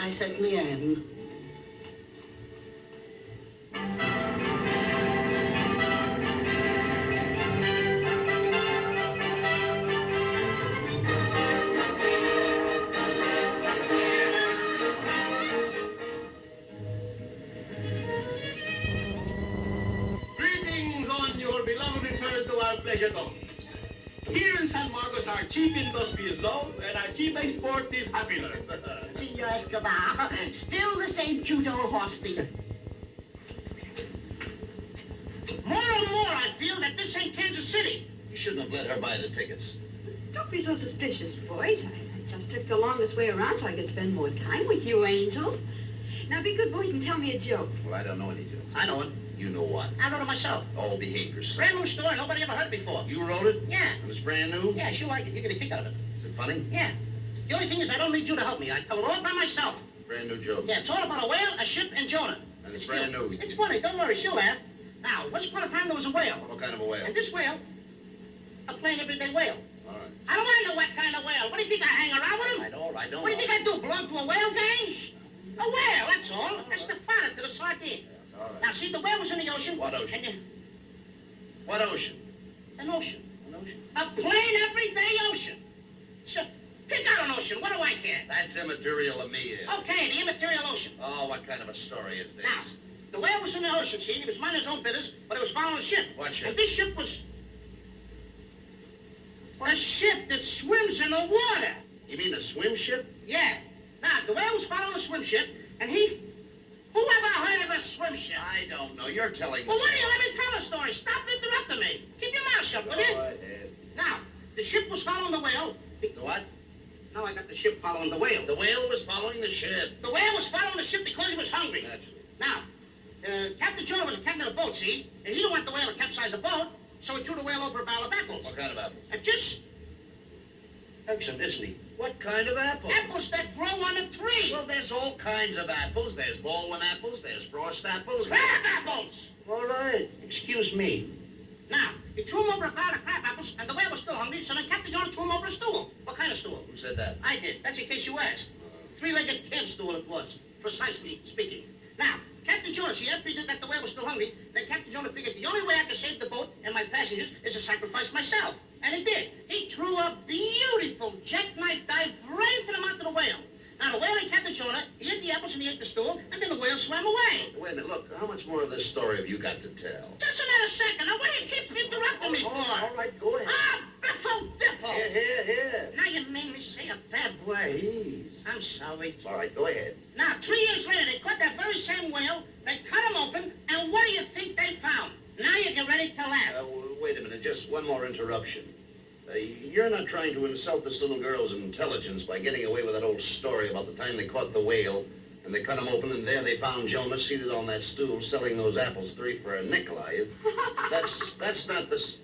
I certainly am. Greetings on your beloved return to our pleasure domes. Here in San Marcos, our chief industry is love, and our chief export is happiness. Senor Escobar, still the same cute old horse thief. More and more, I feel that this ain't Kansas City. You shouldn't have let her buy the tickets. Don't be so suspicious, boys. I just took the longest way around so I could spend more time with you angels. Now be good boys and tell me a joke. Well, I don't know any jokes. I know it. You know what? I wrote it myself. Oh, behave yourself. Brand new story. Nobody ever heard it before. You wrote it? Yeah. And it's brand new? Yeah, she like it. You get a kick out of it. Is it funny? Yeah. The only thing is I don't need you to help me. I tell it all by myself. Brand new joke. Yeah, it's all about a whale, a ship, and Jonah. And it's brand new. It's funny. Don't worry. She'll laugh. Now, once upon a time, there was a whale. What kind of a whale? And this whale, a plain everyday whale. All right. I don't want to know what kind of whale. What do you think I hang around with him? All right. What do you think I do? Belong to a whale gang? A whale, that's all. That's the fodder to the sardine. All right. Now, see, the whale was in the ocean. What ocean? And What ocean? an ocean. An ocean? A plain, everyday ocean. So, pick out an ocean. What do I care? That's immaterial to me. Okay, the immaterial ocean. Oh, what kind of a story is this? Now, the whale was in the ocean, see? He was minding his own business, but it was following a ship. What ship? And this ship was... a ship that swims in the water. You mean a swim ship? Yeah. Now, the whale was following a swim ship, and he... Whoever heard of a swim ship? I don't know. You're telling Well, me. why do you let me tell a story? Stop interrupting me. Keep your mouth shut, will you? Go ahead. Now, the ship was following the whale. The what? Now I got the ship following the whale. The whale was following the ship. The whale was following the ship because he was hungry. Naturally. Now, Captain Jonah was the captain of the boat, see? And he didn't want the whale to capsize the boat, so he threw the whale over a barrel of apples. What kind of apples? And just Excellent, isn't he? What kind of apples? apples that grow on a tree. Well, there's all kinds of apples. There's Baldwin apples. There's frost apples. Crab apples. All right. Excuse me. Now, he threw him over a pile of crab apples, and the whale was still hungry, so then Captain Jonah threw him over a stool. What kind of stool? Who said that? I did. That's in case you asked. Three-legged camp stool it was, precisely speaking. Now, Captain Jonah, see, after he did that, the whale was still hungry. Then Captain Jonah figured the only way I could save the boat and my passengers is to sacrifice myself. And he did. He threw a beautiful jackknife dive right into the mouth of the whale. Now, the whale and Captain Jonah, he ate the apples and he ate the stool, and then the whale swam away. Wait a minute. Look, how much more of this story have you got to tell? Just another second. Now, what do you keep interrupting me for? All right, go ahead. Ah, biffle diffle. Here. Now you made me say a bad word. Please. I'm sorry. All right, go ahead. Now, 3 years later, they caught that very same whale, they cut him open, and what do you think they found? Now you get ready to laugh. Wait a minute. Just one more interruption. You're not trying to insult this little girl's intelligence by getting away with that old story about the time they caught the whale, and they cut him open, and there they found Jonah seated on that stool selling those apples 3 for a nickel, are you? That's not this...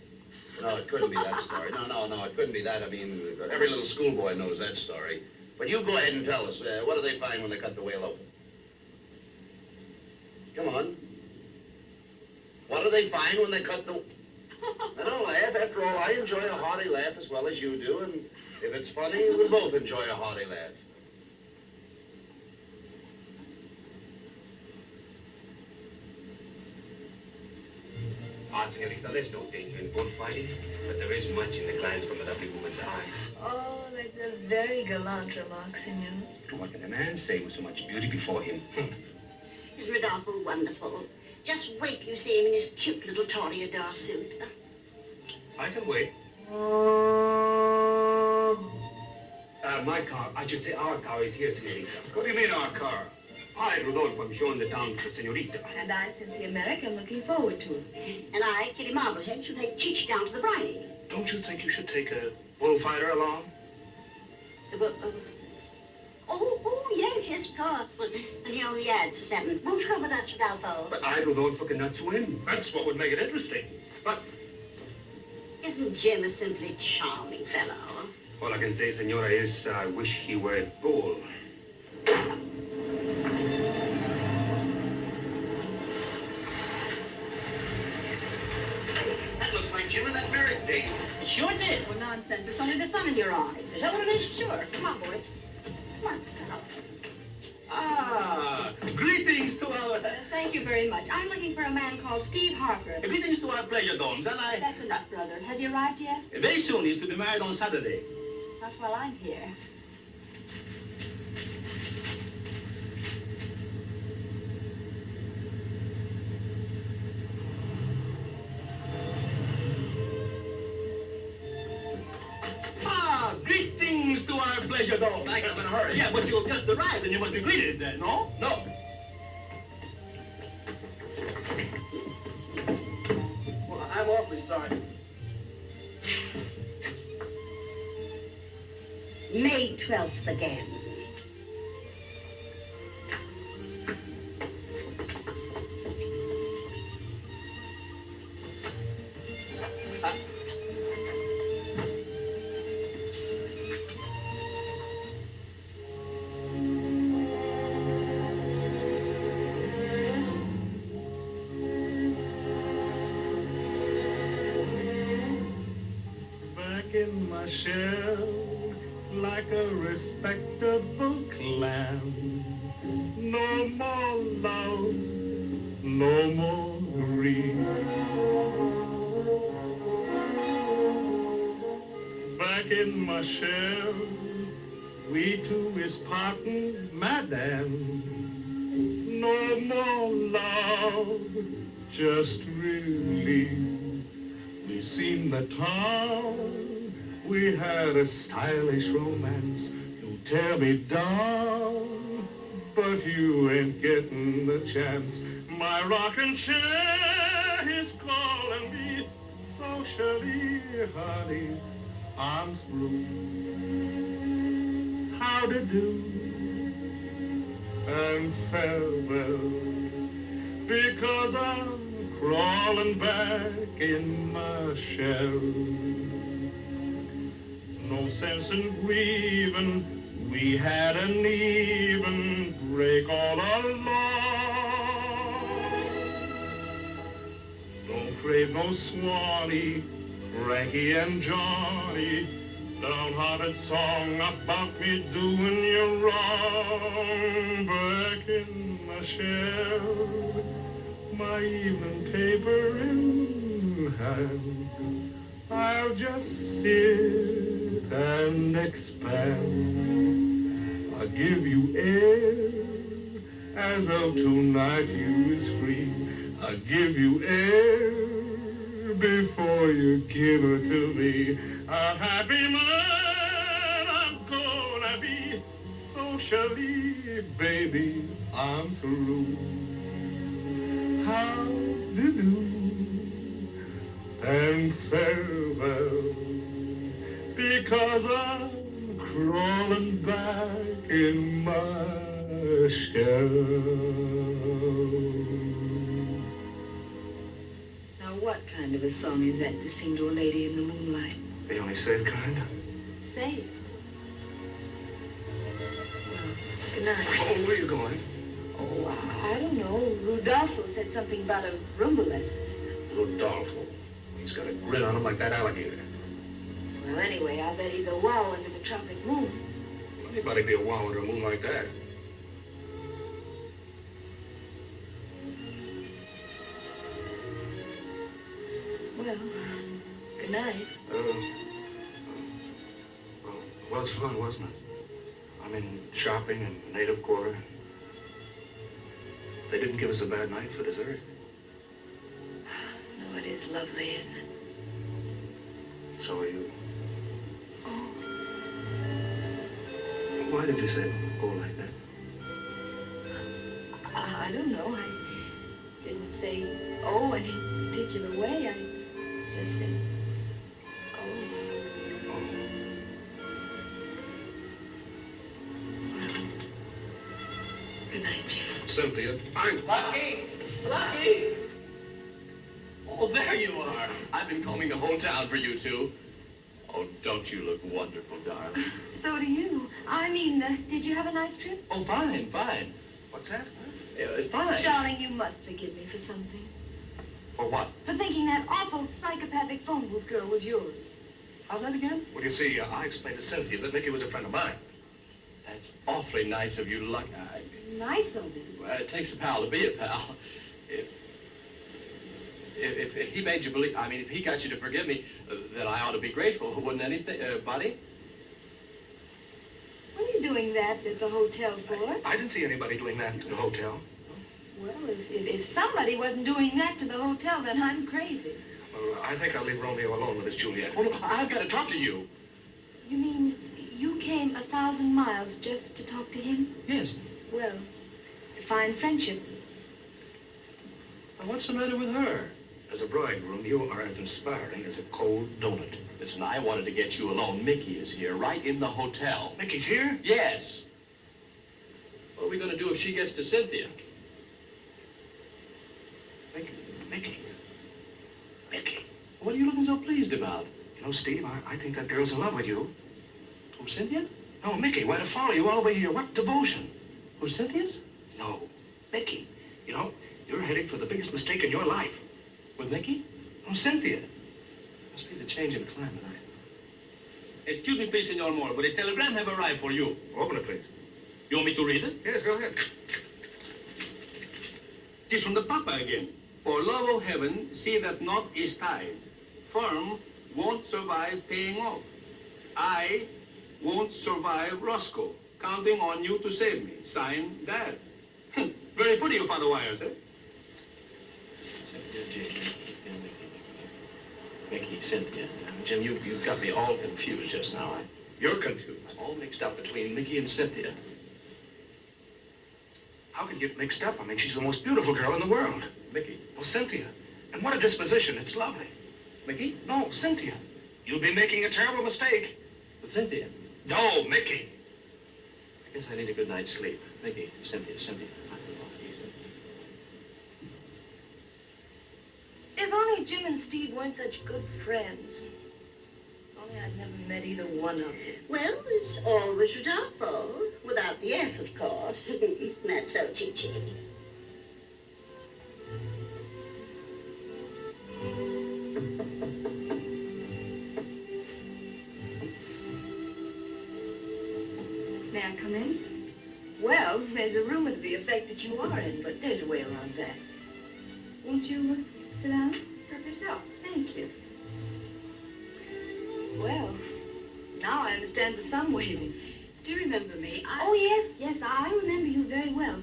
No, it couldn't be that story. No, it couldn't be that. I mean, every little schoolboy knows that story. But you go ahead and tell us. What do they find when they cut the whale open? Come on. What do they find when they cut the... Now, don't laugh. After all, I enjoy a hearty laugh as well as you do, and if it's funny, we'll both enjoy a hearty laugh. Ah, senorita, there's no danger in bullfighting, but there is much in the glance from a lovely woman's eyes. Oh, that's a very gallant remark, senor. What can a man say with so much beauty before him? Isn't Rodolfo wonderful? Just wait till you see him in his cute little toreador suit. I can wait. My car, I should say our car is here, senorita. What do you mean, our car? I, Rodolfo, am showing the town to the senorita. And I, Cynthia Merrick, am looking forward to it. And I, Kitty Marblehead, shall take Cheech down to the briny. Don't you think you should take a bullfighter along? Yes, of course. And he only adds 7. Won't you come with us, Rodolfo? But I, Rodolfo, cannot swim. That's what would make it interesting. But Isn't Jim a simply charming fellow? all I can say, senora, is I wish he were a bull. Jim and that Merrick date. It sure did. Well, nonsense. It's only the sun in your eyes. Is that what it is? Sure. Come on, boys. Come on. Ah, greetings to our... Thank you very much. I'm looking for a man called Steve Harper. Greetings to our pleasure domes, and That's enough, brother. Has he arrived yet? Very soon. He's to be married on Saturday. Not while I'm here. Greetings to our pleasure dome. I got in a hurry. Yeah, but you've just arrived and you must be greeted, no? No. Well, I'm awfully sorry. May 12th again. In my shell, like a respectable clam. No more love, no more grief. Back in my shell, we two is parting, madam. No more love, just relief. We seen the town. We had a stylish romance. You tear me down, but you ain't getting the chance. My rocking chair is calling me socially, honey. I'm through. How to do and farewell, because I'm crawling back in my shell. No sense in grieving, we had an even break all along. Don't crave no Swanee, Frankie and Johnny, downhearted song about me doing you wrong. Back in my shell, my evening paper in hand, I'll just sit and expand. I'll give you air as of tonight you is free. I'll give you air before you give it to me. A happy man I'm gonna be. Socially, baby, I'm through. How do and farewell, because I'm crawling back in my shell. Now, what kind of a song is that to sing to a lady in the moonlight? The only safe kind. Safe. Well, good night. Oh, where are you going? Oh, I don't know. Rudolfo said something about a rumba lesson. Rudolfo. He's got a grin on him like that alligator. Well, anyway, I bet he's a wow under the tropic moon. Anybody be a wow under a moon like that? Well, good night. Well, it's fun, wasn't it? I mean, shopping and native quarter. They didn't give us a bad night for dessert. No, it is lovely, isn't it? So are you. Oh. Why did you say oh like that? I don't know. I didn't say oh any particular way. I just said oh. Well, good night, Jim. Cynthia, I'm... Lucky! Lucky! Oh, there you are. I've been combing the whole town for you two. Oh, don't you look wonderful, darling? So do you. I mean, did you have a nice trip? Oh, fine, fine. What's that? Fine. Darling, you must forgive me for something. For what? For thinking that awful psychopathic phone booth girl was yours. How's that again? Well, you see, I explained to Cynthia that Mickey was a friend of mine. That's awfully nice of you, Lucky. Nice of him. Well, it takes a pal to be a pal. If he made you believe, I mean, if he got you to forgive me, then I ought to be grateful, wouldn't anything, Buddy? What are you doing that at the hotel for? I didn't see anybody doing that at the hotel. Well, if somebody wasn't doing that to the hotel, then I'm crazy. Well, I think I'll leave Romeo alone with his Juliet. Well, I've got to talk to you. You mean you came 1,000 miles just to talk to him? Yes. Well, fine friendship. Well, what's the matter with her? As a bridegroom, you are as inspiring as a cold donut. Listen, I wanted to get you alone. Mickey is here, right in the hotel. Mickey's here? Yes. What are we going to do if she gets to Cynthia? Mickey. What are you looking so pleased about? You know, Steve, I think that girl's in love with you. Who, Cynthia? No, Mickey, why to follow you all the way here? What devotion? Who, Cynthia's? No, Mickey. You know, you're heading for the biggest mistake in your life. With Mickey? No, Cynthia. Must be the change in climate. Excuse me, please, Senor Moore, but a telegram have arrived for you. Open it, please. You want me to read it? Yes, go ahead. It is from the Papa again. For love of heaven, see that knot is tied. Firm won't survive paying off. I won't survive Roscoe. Counting on you to save me. Signed, Dad. Very pretty, your father wires, eh? Mickey, Cynthia. Jim, you've got me all confused just now. You're confused. I'm all mixed up between Mickey and Cynthia. How can you get mixed up? I mean, she's the most beautiful girl in the world. Mickey. Well, Cynthia. And what a disposition. It's lovely. Mickey? No, Cynthia. You'll be making a terrible mistake. With Cynthia? No, Mickey. I guess I need a good night's sleep. Mickey, Cynthia. If only Jim and Steve weren't such good friends. If only I'd never met either one of them. Well, it's always Rodolfo. Without the F, of course. Not so, Chi-Chi. May I come in? Well, there's a rumor to the effect that you are in, but there's a way around that. Won't you sit down? Help yourself. Thank you. Well, now I understand the thumb waving. Do you remember me? Oh, yes, I remember you very well.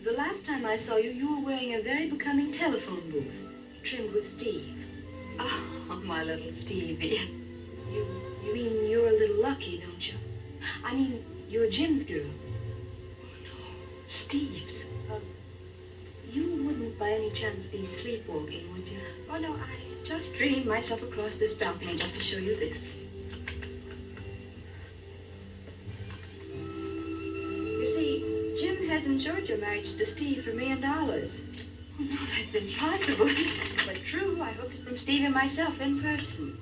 The last time I saw you, you were wearing a very becoming telephone booth, trimmed with Steve. Oh, my little Stevie. You mean you're a little lucky, don't you? I mean, you're Jim's girl. Oh, no, Steve's. You wouldn't by any chance be sleepwalking, would you? Oh, no, I just dreamed myself across this balcony just to show you this. You see, Jim has insured your marriage to Steve for $1 million. Oh, no, that's impossible. But true, I hooked it from Steve and myself in person.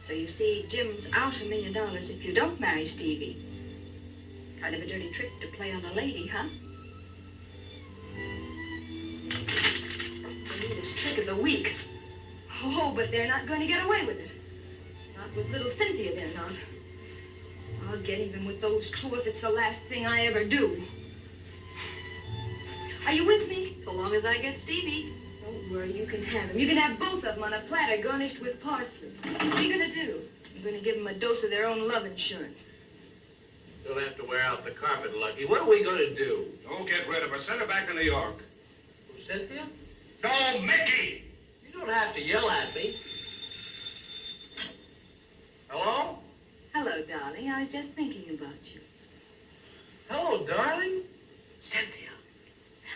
So you see, Jim's out $1 million if you don't marry Stevie. Kind of a dirty trick to play on a lady, huh? The neatest trick of the week. Oh, but they're not going to get away with it. Not with little Cynthia, they're not. I'll get even with those two if it's the last thing I ever do. Are you with me? So long as I get Stevie. Don't worry, you can have him. You can have both of them on a platter garnished with parsley. What are you going to do? I'm going to give them a dose of their own love insurance. You'll have to wear out the carpet, Lucky. What are we going to do? Don't get rid of her. Send her back to New York. Who, Cynthia? No, Mickey! You don't have to yell at me. Hello? Hello, darling. I was just thinking about you. Hello, darling. Cynthia.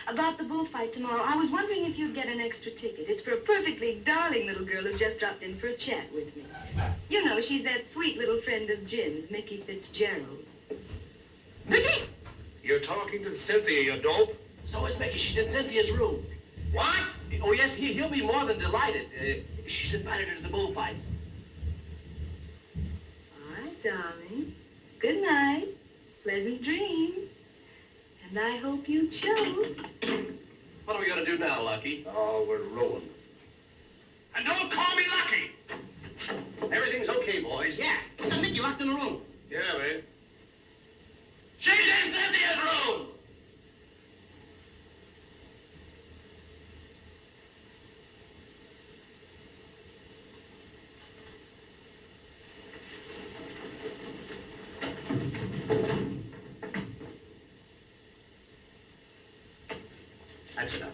About the bullfight tomorrow, I was wondering if you'd get an extra ticket. It's for a perfectly darling little girl who just dropped in for a chat with me. You know, she's that sweet little friend of Jim's, Mickey Fitzgerald. Mickey! You're talking to Cynthia, you dope. So is Mickey. She's in Cynthia's room. What? Oh, yes, he'll be more than delighted. She's invited her to the bullfights. All right, darling. Good night. Pleasant dreams. And I hope you choke. What are we going to do now, Lucky? Oh, we're rolling. And don't call me Lucky. Everything's okay, boys. Yeah. Look at Mickey locked in the room. Yeah, man. She's in Cynthia's room! That's enough.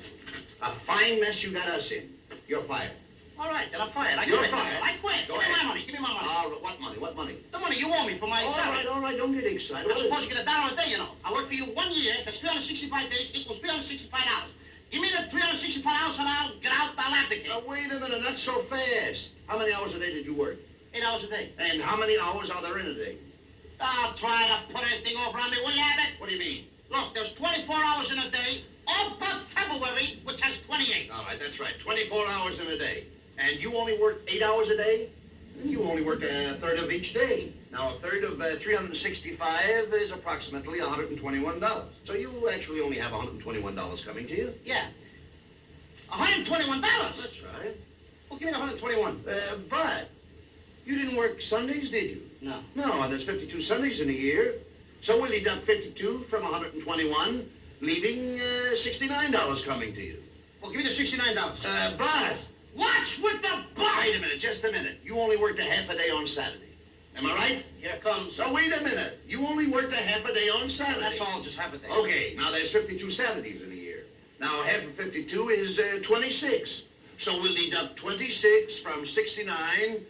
A fine mess you got us in. You're fired. All right, then I'm fired. You're quit. fired. I quit. Go Give me ahead. my money. Give me my money. What money? What money? The money you owe me for my salary. All right. Don't get excited. I'm supposed to get $1 a day, you know. I work for you 1 year. That's 365 days equals $365. Give me the $365 and I'll get out. I'll abdicate. Now, wait a minute. Not so fast. How many hours a day did you work? 8 hours a day. And how many hours are there in a day? Don't try to put anything over on me, will you, Abbott? What do you mean? Look, there's 24 hours in a day, all but February, which has 28. All right, that's right. 24 hours in a day. And you only work 8 hours a day? Then you only work a third of each day. Now, a third of 365 is approximately $121. So you actually only have $121 coming to you? Yeah. $121? That's right. Well, give me the 121. But you didn't work Sundays, did you? No. No, and there's 52 Sundays in a year. So we'll deduct 52 from 121, leaving $69 coming to you. Well, give me the $69. But... What's with the but? Wait a minute, just a minute. You only worked a half a day on Saturday. Am I right? Here comes... So wait a minute. You only worked a half a day on Saturday. That's all, just half a day. Okay, now there's 52 Saturdays in a year. Now half of 52 is 26. So we'll deduct 26 from 69,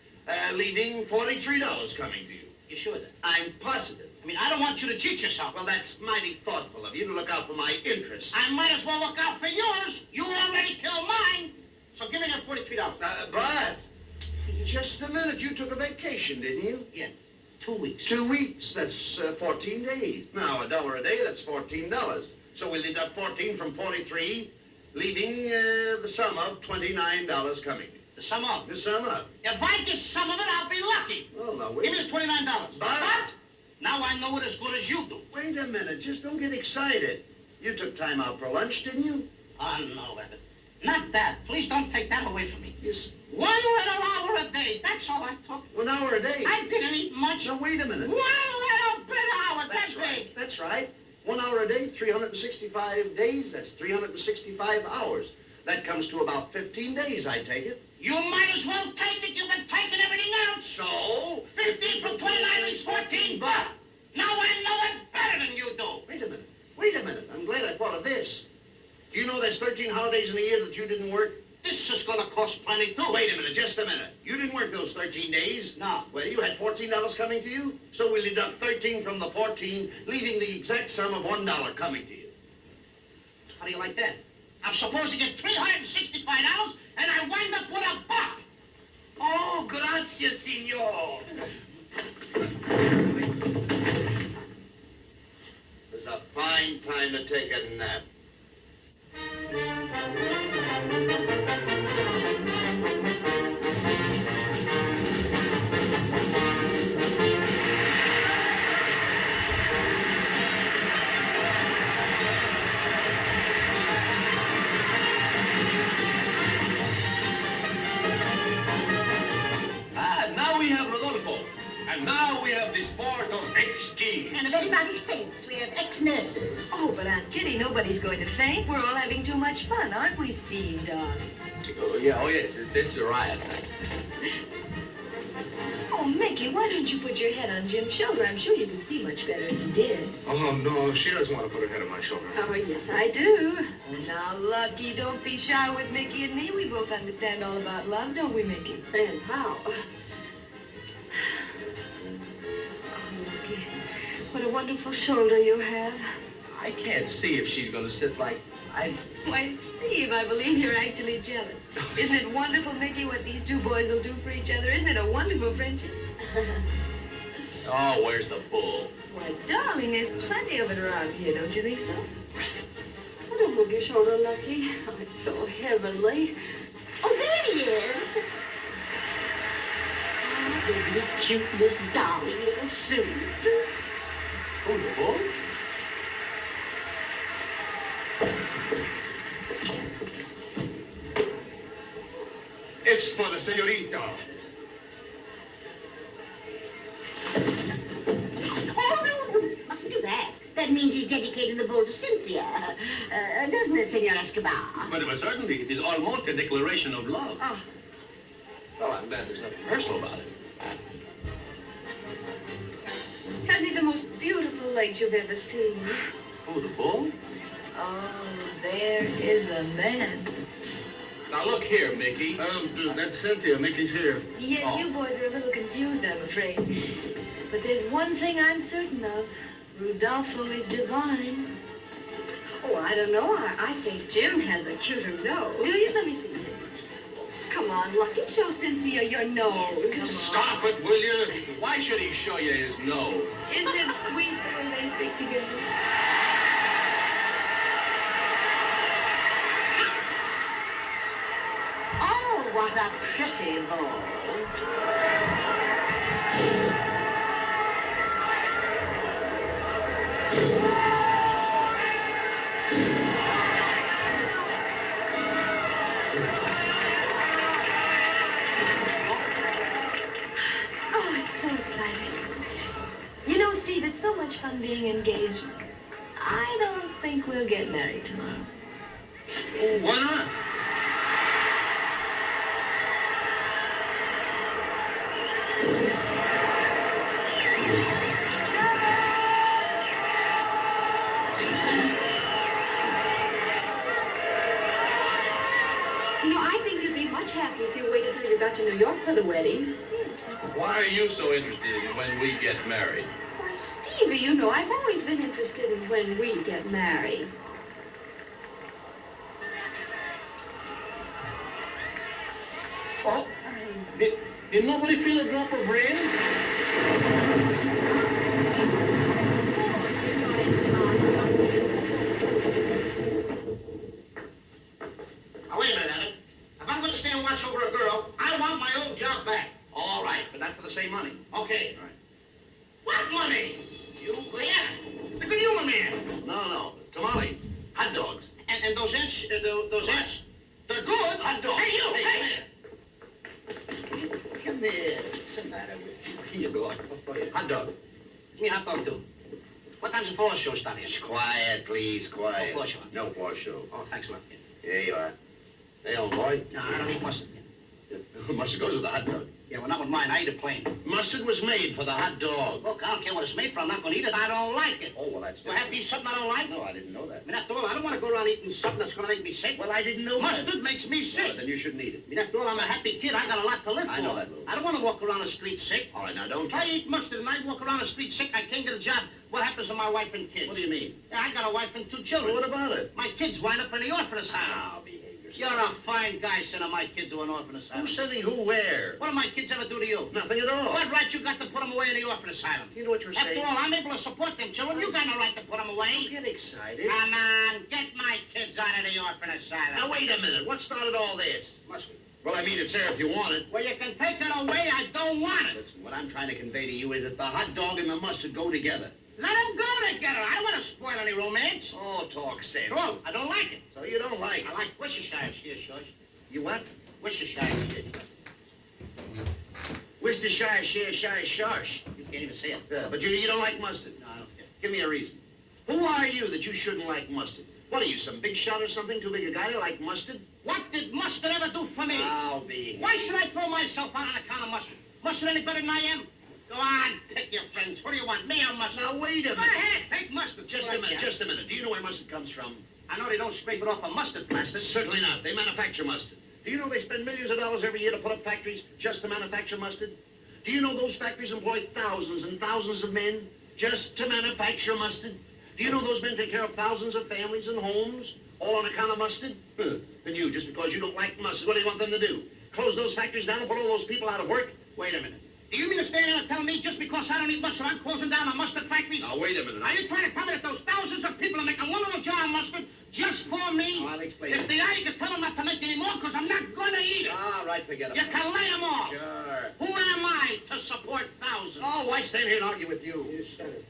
leaving $43 coming to you. You sure then? I'm positive. I mean, I don't want you to cheat yourself. Well, that's mighty thoughtful of you to look out for my interests. I might as well look out for yours. You already killed mine. So give me that $43. But, just a minute. You took a vacation, didn't you? Yeah, 2 weeks. 2 weeks. That's 14 days. Now, $1 a day, that's $14. So we'll deduct 14 from 43, leaving the sum of $29 coming. The sum of? The sum of. If I get some of it, I'll be lucky. Well, now, wait. Give me the $29. But now I know it as good as you do. Wait a minute. Just don't get excited. You took time out for lunch, didn't you? Oh, no, Abbott. Not that. Please don't take that away from me. Yes. 1 little hour a day. That's all I took. 1 hour a day? I didn't eat much. Now, wait a minute. 1 little bit hour. That's right. big. That's right. 1 hour a day, 365 days. That's 365 hours. That comes to about 15 days, I take it. You might as well take it. You've been taking everything else. So? 15 from 29 is 14, but now I know it better than you do. Wait a minute. Wait a minute. I'm glad I thought of this. Do you know there's 13 holidays in a year that you didn't work? This is going to cost plenty, too. Wait a minute, just a minute. You didn't work those 13 days? No. Well, you had $14 coming to you, so we'll deduct 13 from the 14, leaving the exact sum of $1 coming to you. How do you like that? I'm supposed to get $365, and I wind up with a buck. Oh, gracias, senor. It's a fine time to take a nap. Now we have Rodolfo. And now we have the sport of ex-king. And if anybody faints, we have ex-nurses. Oh, but Aunt Kitty, nobody's going to faint. We're all having too much fun, aren't we, Steve, darling? Oh, yes. It's a riot. Oh, Mickey, why didn't you put your head on Jim's shoulder? I'm sure you could see much better if you did. Oh, no, she doesn't want to put her head on my shoulder. Oh, yes, I do. Oh, now, Lucky, don't be shy with Mickey and me. We both understand all about love, don't we, Mickey? And how? Oh, Mickey, what a wonderful shoulder you have. I can't see if she's going to sit like... Why, Steve, I believe you're actually jealous. Isn't it wonderful, Mickey, what these two boys will do for each other? Isn't it a wonderful friendship? Oh, where's the bull? Why, darling, there's plenty of it around here, don't you think so? Oh, don't move your shoulder, Lucky. Oh, it's so heavenly. Oh, there he is. Oh, isn't he cute, this darling little suit? Oh, the bull? It's for the senorita. Oh, no, you mustn't do that. That means he's dedicating the bowl to Cynthia. Doesn't it, Senor Escobar? But certainly, it is almost a declaration of love. Oh. Well, I'm glad there's nothing personal about it. Has he the most beautiful legs you've ever seen? Oh, the bull? Oh, there is a man. Now, look here, Mickey. That's Cynthia. Mickey's here. Yes, you boys are a little confused, I'm afraid. But there's one thing I'm certain of. Rudolfo is divine. Oh, I don't know. I think Jim has a cuter nose. Do you? Let me see it. Come on, Lucky, show Cynthia your nose. Come on. Stop it, will you? Why should he show you his nose? Isn't it sweet the way they stick together? Oh, what a pretty bowl. Oh, it's so exciting. You know, Steve, it's so much fun being engaged. I don't think we'll get married tomorrow. Oh, why not? You know, I think you'd be much happier if you waited till you got to New York for the wedding. Why are you so interested in when we get married? Why, Stevie, you know, I've always been interested in when we get married. Oh, did nobody feel a drop of rain? Now, wait a minute, Abbott. If I'm going to stay and watch over a girl, I want my old job back. All right, but not for the same money. Okay. All right. What money? You, yeah. The good human man. No. Tamales. Hot dogs. And those those ants, they're good. Hot dogs. Hey, you, Hey, Come here. What's the matter with you? Here you go. Hot dog. Give me a hot dog, too. What time's the floor show starting? Quiet, please, quiet. No floor show. No floor show. Oh, thanks a lot, kid. Here you are. Hey, old boy. No, I don't eat mustard. Mustard goes with the hot dog. Yeah, well, not with mine. I eat it plain. Mustard was made for the hot dog. Look, I don't care what it's made from. I'm not going to eat it. I don't like it. Oh, well, that's Do I have to eat something I don't like? No, I didn't know that. I mean, after all, I don't want to go around eating something that's going to make me sick. Well, I didn't know Mustard makes me sick. No, then you shouldn't eat it. I mean, after all, I'm a happy kid. I got a lot to live for. I know that, Lou. I don't want to walk around the street sick. All right, now, don't... If I eat mustard and I walk around the street sick, I can't get a job. What happens to my wife and kids? What do you mean? Yeah, I got a wife and 2 children. Well, what about it? My kids wind up in the orphan asylum. Now, behave yourself. You're a fine guy sending my kids to an orphan asylum. Who's sending who where? What do my kids ever do to you? Nothing at all. What right you got to put them away in the orphan asylum? You know what you're After saying? all, I'm able to support them children. You got no right to put them away. Don't get excited. Come on, get my kids out of the orphan asylum. Now, wait a minute. What started all this? Mustard. Well, I mean, it's there if you want it. Well, you can take it away. I don't want it. Listen, what I'm trying to convey to you is that the hot dog and the mustard go together. Let them go together. I don't want to spoil any romance. Oh, talk sense. Wrong. I don't like it. So you don't like it? I like Worcestershire, shush. You what? Worcestershire, shush. Worcestershire, shire, sharsh. You can't even say it. But you don't like mustard. No, I don't care. Give me a reason. Who are you that you shouldn't like mustard? What are you, some big shot or something? Too big a guy to like mustard? What did mustard ever do for me? I'll be. Why should I throw myself out on account of mustard? Mustard any better than I am? Go on, pick your friends. What do you want, me or mustard? Now, wait a Go minute. ahead, take mustard. Just a minute. Do you know where mustard comes from? I know they don't scrape it off a mustard plaster. Certainly not. They manufacture mustard. Do you know they spend millions of dollars every year to put up factories just to manufacture mustard? Do you know those factories employ thousands and thousands of men just to manufacture mustard? Do you know those men take care of thousands of families and homes, all on account of mustard? And you, just because you don't like mustard, what do you want them to do? Close those factories down and put all those people out of work? Wait a minute. Do you mean to stand there and tell me just because I don't eat mustard, I'm closing down the mustard factories? Now, wait a minute. Are you trying to tell me that those thousands of people are making one little jar of mustard just for me? Oh, I'll explain If it. they are, you can tell them not to make any more because I'm not going to eat it. All right, forget You about it. can lay them off. Sure. Who am I to support thousands? Oh, why stand here and argue with you? You said it.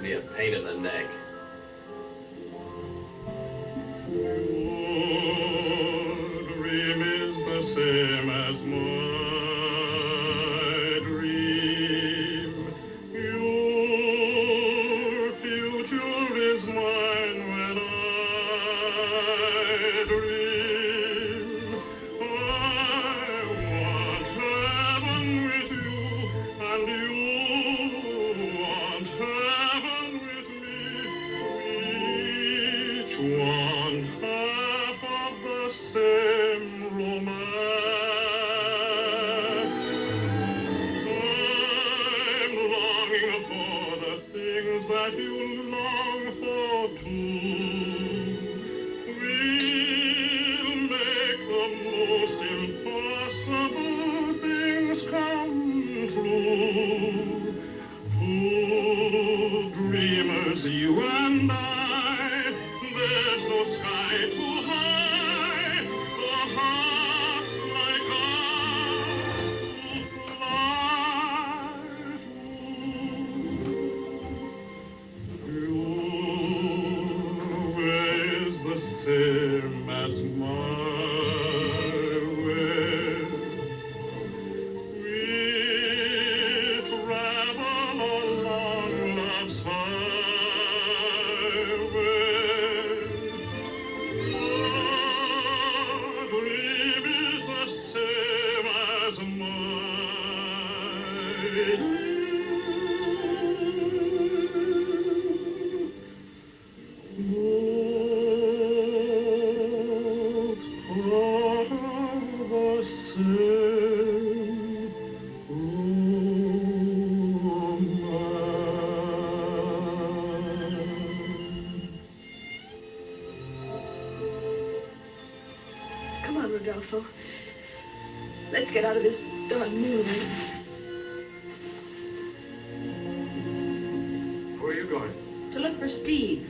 me a pain in the neck. Your dream is the same as my dream. Your future is mine when I dream. I want heaven with you, and you want heaven with me. Each one half of the same romance. I'm longing for the things that you long for too. We'll make the most impossible things come true. Two dreamers, you and I. There's no sky too high for hearts like ours to fly to. Your way is the same as my way. We travel along love's highway. Your dream is the same as mine. Both are the same romance. Come on, Rodolfo. Let's get out of this darn moonlight. Where are you going? To look for Steve.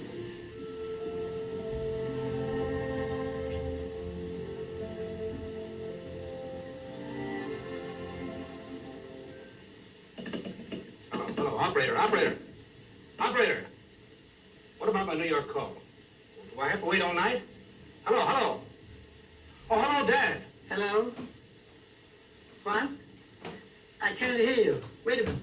Hello, operator. Operator. What about my New York call? Do I have to wait all night? Hello. Oh, hello, Dad. Hello? What? I can't hear you. Wait a minute.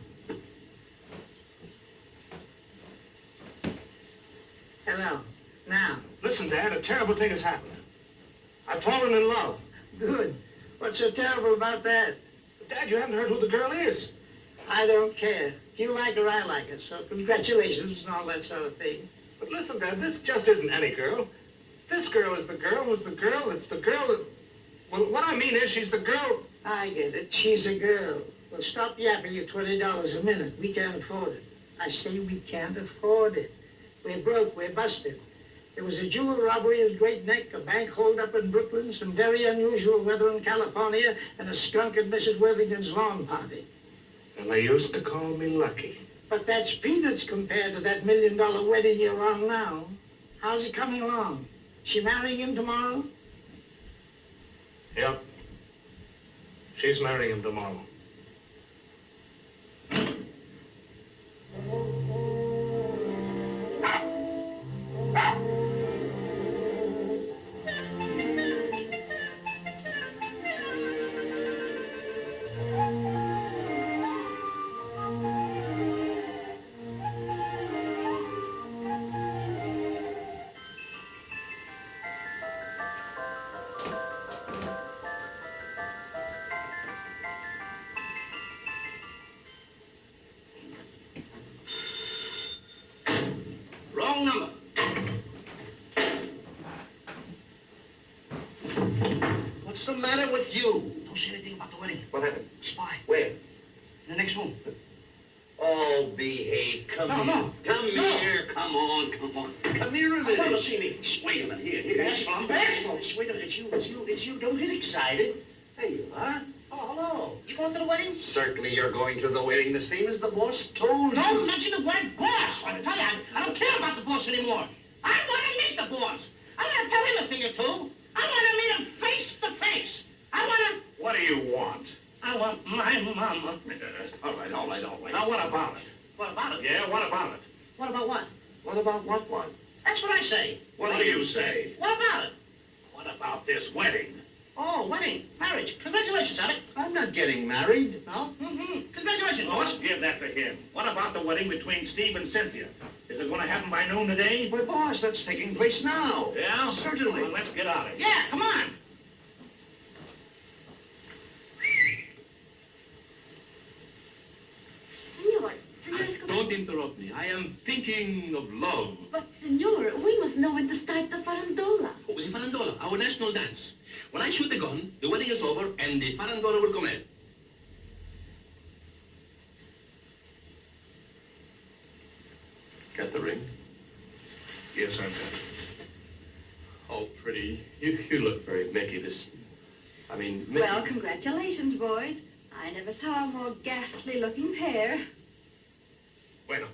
Hello. Now. Listen, Dad, a terrible thing has happened. I've fallen in love. Good. What's so terrible about that? Dad, you haven't heard who the girl is. I don't care. If you like her, I like her. So congratulations and all that sort of thing. But listen, Dad, this just isn't any girl. This girl is the girl who's the girl. It's the girl that... Well, what I mean is she's the girl... I get it. She's a girl. Well, stop yapping you $20 a minute. We can't afford it. I say we can't afford it. We're broke. We're busted. There was a jewel robbery in Great Neck, a bank holdup in Brooklyn, some very unusual weather in California, and a skunk at Mrs. Worthington's lawn party. And they used to call me Lucky. But that's peanuts compared to that $1 million wedding you're on now. How's it coming along? She marrying him tomorrow? Yep. She's marrying him tomorrow. Wrong number. What's the matter with you? Don't say anything about the wedding. What happened? Spy. Where? In the next room. Oh, behave. Come No, here. no. Come No. here. Come on. Come here a I minute. want to see me. Wait a minute. Here. Bashful. I'm bashful. Just wait a minute. It's you. Don't get excited. There you are. Oh, hello. You going to the wedding? Certainly you're going to the wedding, the same as the boss told you. Don't mention the word boss. I tell you, I don't care about the boss anymore. I want to meet the boss. I want to tell him a thing or two. I want to meet him face to face. I want to... What do you want? I want my mama. All right. Now, what about it? What about it? Yeah, what about it? What about what? What about what? That's what I say. What do you say? What about it? What about this wedding? Oh, wedding, marriage. Congratulations, Abbott. I'm not getting married. No? Mm-hmm. Congratulations, Boss, boss. give that to him. What about the wedding between Steve and Cynthia? Is it going to happen by noon today? But, boss, that's taking place now. Yeah? Certainly. Well, let's get out of here. Yeah, come on. Senor Escobar. Don't interrupt me. I am thinking of love. But, senor, we must know when to start the farandola. Oh, the farandola, our national dance. When I shoot the gun, the wedding is over and the farandola will commence. Got the ring? Yes, I've got it. Oh, pretty. You look very Mickey Mickey. Well, congratulations, boys. I never saw a more ghastly-looking pair. Bueno.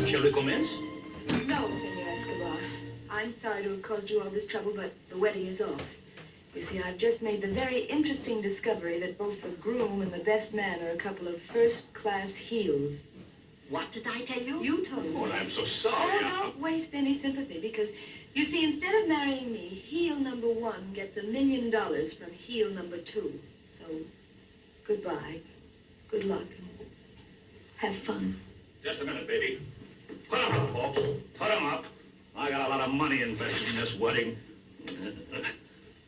Shall we commence? No, Senor Escobar. I'm sorry to have caused you all this trouble, but the wedding is off. You see, I've just made the very interesting discovery that both the groom and the best man are a couple of first-class heels. What did I tell you? You told me. Oh, I'm so Oh, sorry. don't waste any sympathy, because, you see, instead of marrying me, heel number 1 gets $1 million from heel number 2. So, goodbye. Good luck. Have fun. Just a minute, baby. Put 'em up, folks. Put 'em up. I got a lot of money invested in this wedding.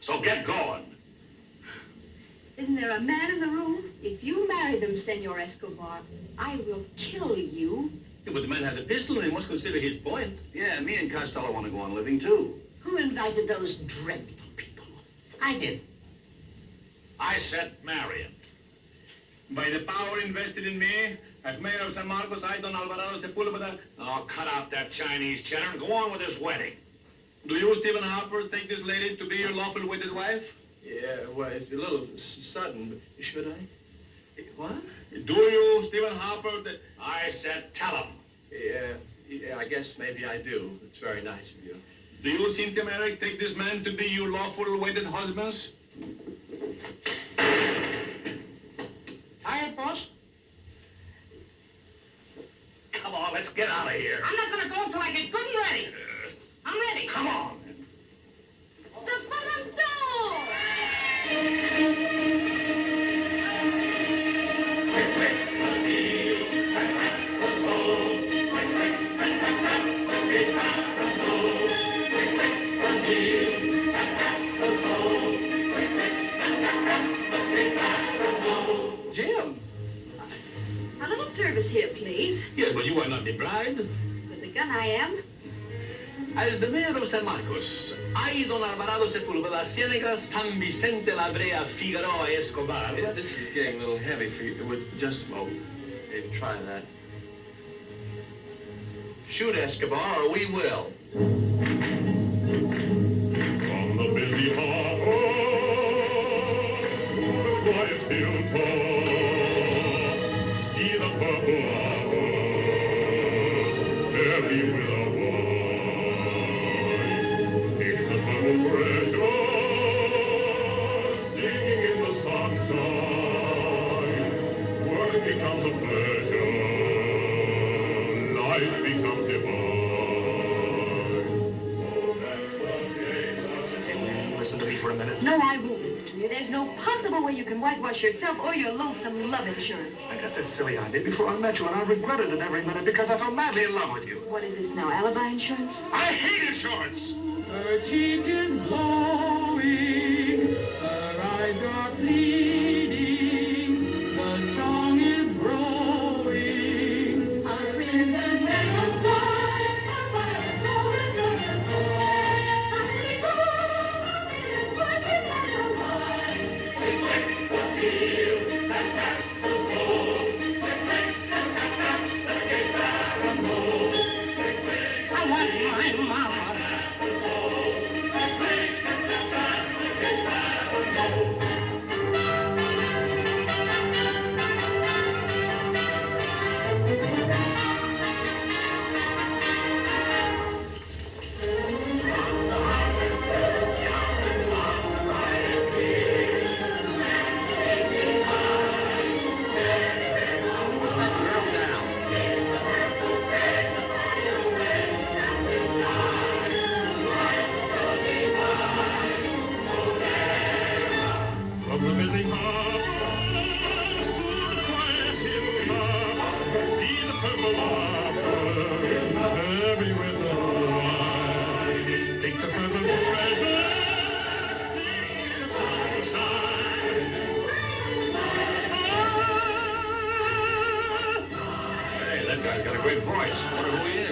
So get going. Isn't there a man in the room? If you marry them, Senor Escobar, I will kill you. Yeah, but the man has a pistol and he must consider his point. Yeah, me and Costello want to go on living, too. Who invited those dreadful people? I did. I said marry him. By the power invested in me, as mayor of San Marcos, I, Don Alvarado Sepulveda. Oh, cut out that Chinese cheddar and go on with this wedding. Do you, Stephen Harper, take this lady to be your lawful wedded wife? Yeah, well, it's a little sudden, but should I? What? Do you, Stephen Harper? I said tell him. Yeah, I guess maybe I do. It's very nice of you. Do you, Cynthia Merrick, take this man to be your lawful wedded husbands? Tired, boss? Come on, let's get out of here. I'm not going to go until I get good and ready. I'm ready. Come on. The farandole! Jim! A little service here, please. Yes, but you are not the bride. With the gun I am. As the mayor of San Marcos, I, Don Alvarado Sepulveda, Ciénaga, San Vicente, La Brea, Figueroa, Escobar. Yeah, this is getting a little heavy for you. It would just, maybe try that. Shoot, Escobar, or we will. From the busy harbor to the quiet hilltop, see the purple hour, very willow white. Take the purple treasure, singing in the sunshine. Work becomes a pleasure, life becomes divine. Listen to me for a minute. No, I won't listen to you. There's no possible way you can whitewash yourself or your loathsome love insurance. I got that silly idea before I met you, and I regretted it every minute because I fell madly in love with you. What is this now, alibi insurance? I hate insurance. Her cheek is glowing, her eyes are pleading, the song is growing. A crimson red of light, a fire golden golden light. Something good, something bright in the light. It makes the feel that that's the soul. It makes the that's the gay barrel. I want my mama. Let's make great voice. I wonder who he is.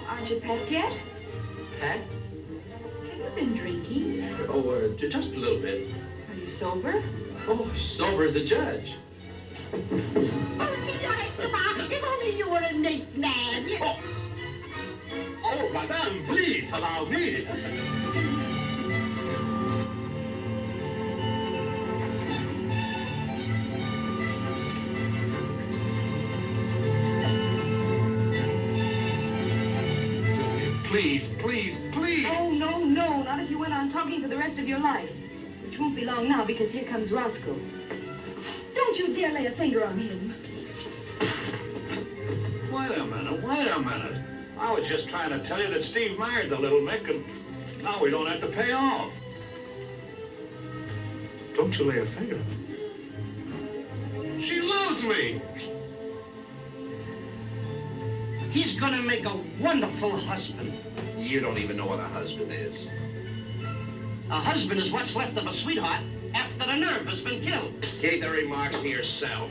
Aren't you packed yet? Packed? Have you been drinking? Oh, just a little bit. Are you sober? Oh, sober as a judge. Oh, Signora Stefan, if only you were a neat man. Oh, madame, please allow me. Please, please, please. Oh, no, no. Not if you went on talking for the rest of your life. Which won't be long now, because here comes Roscoe. Don't you dare lay a finger on him. Wait a minute. I was just trying to tell you that Steve married the little Mick, and now we don't have to pay off. Don't you lay a finger on her. She loves me. He's gonna make a wonderful husband. You don't even know what a husband is. A husband is what's left of a sweetheart after the nerve has been killed. Keep the remarks to yourself.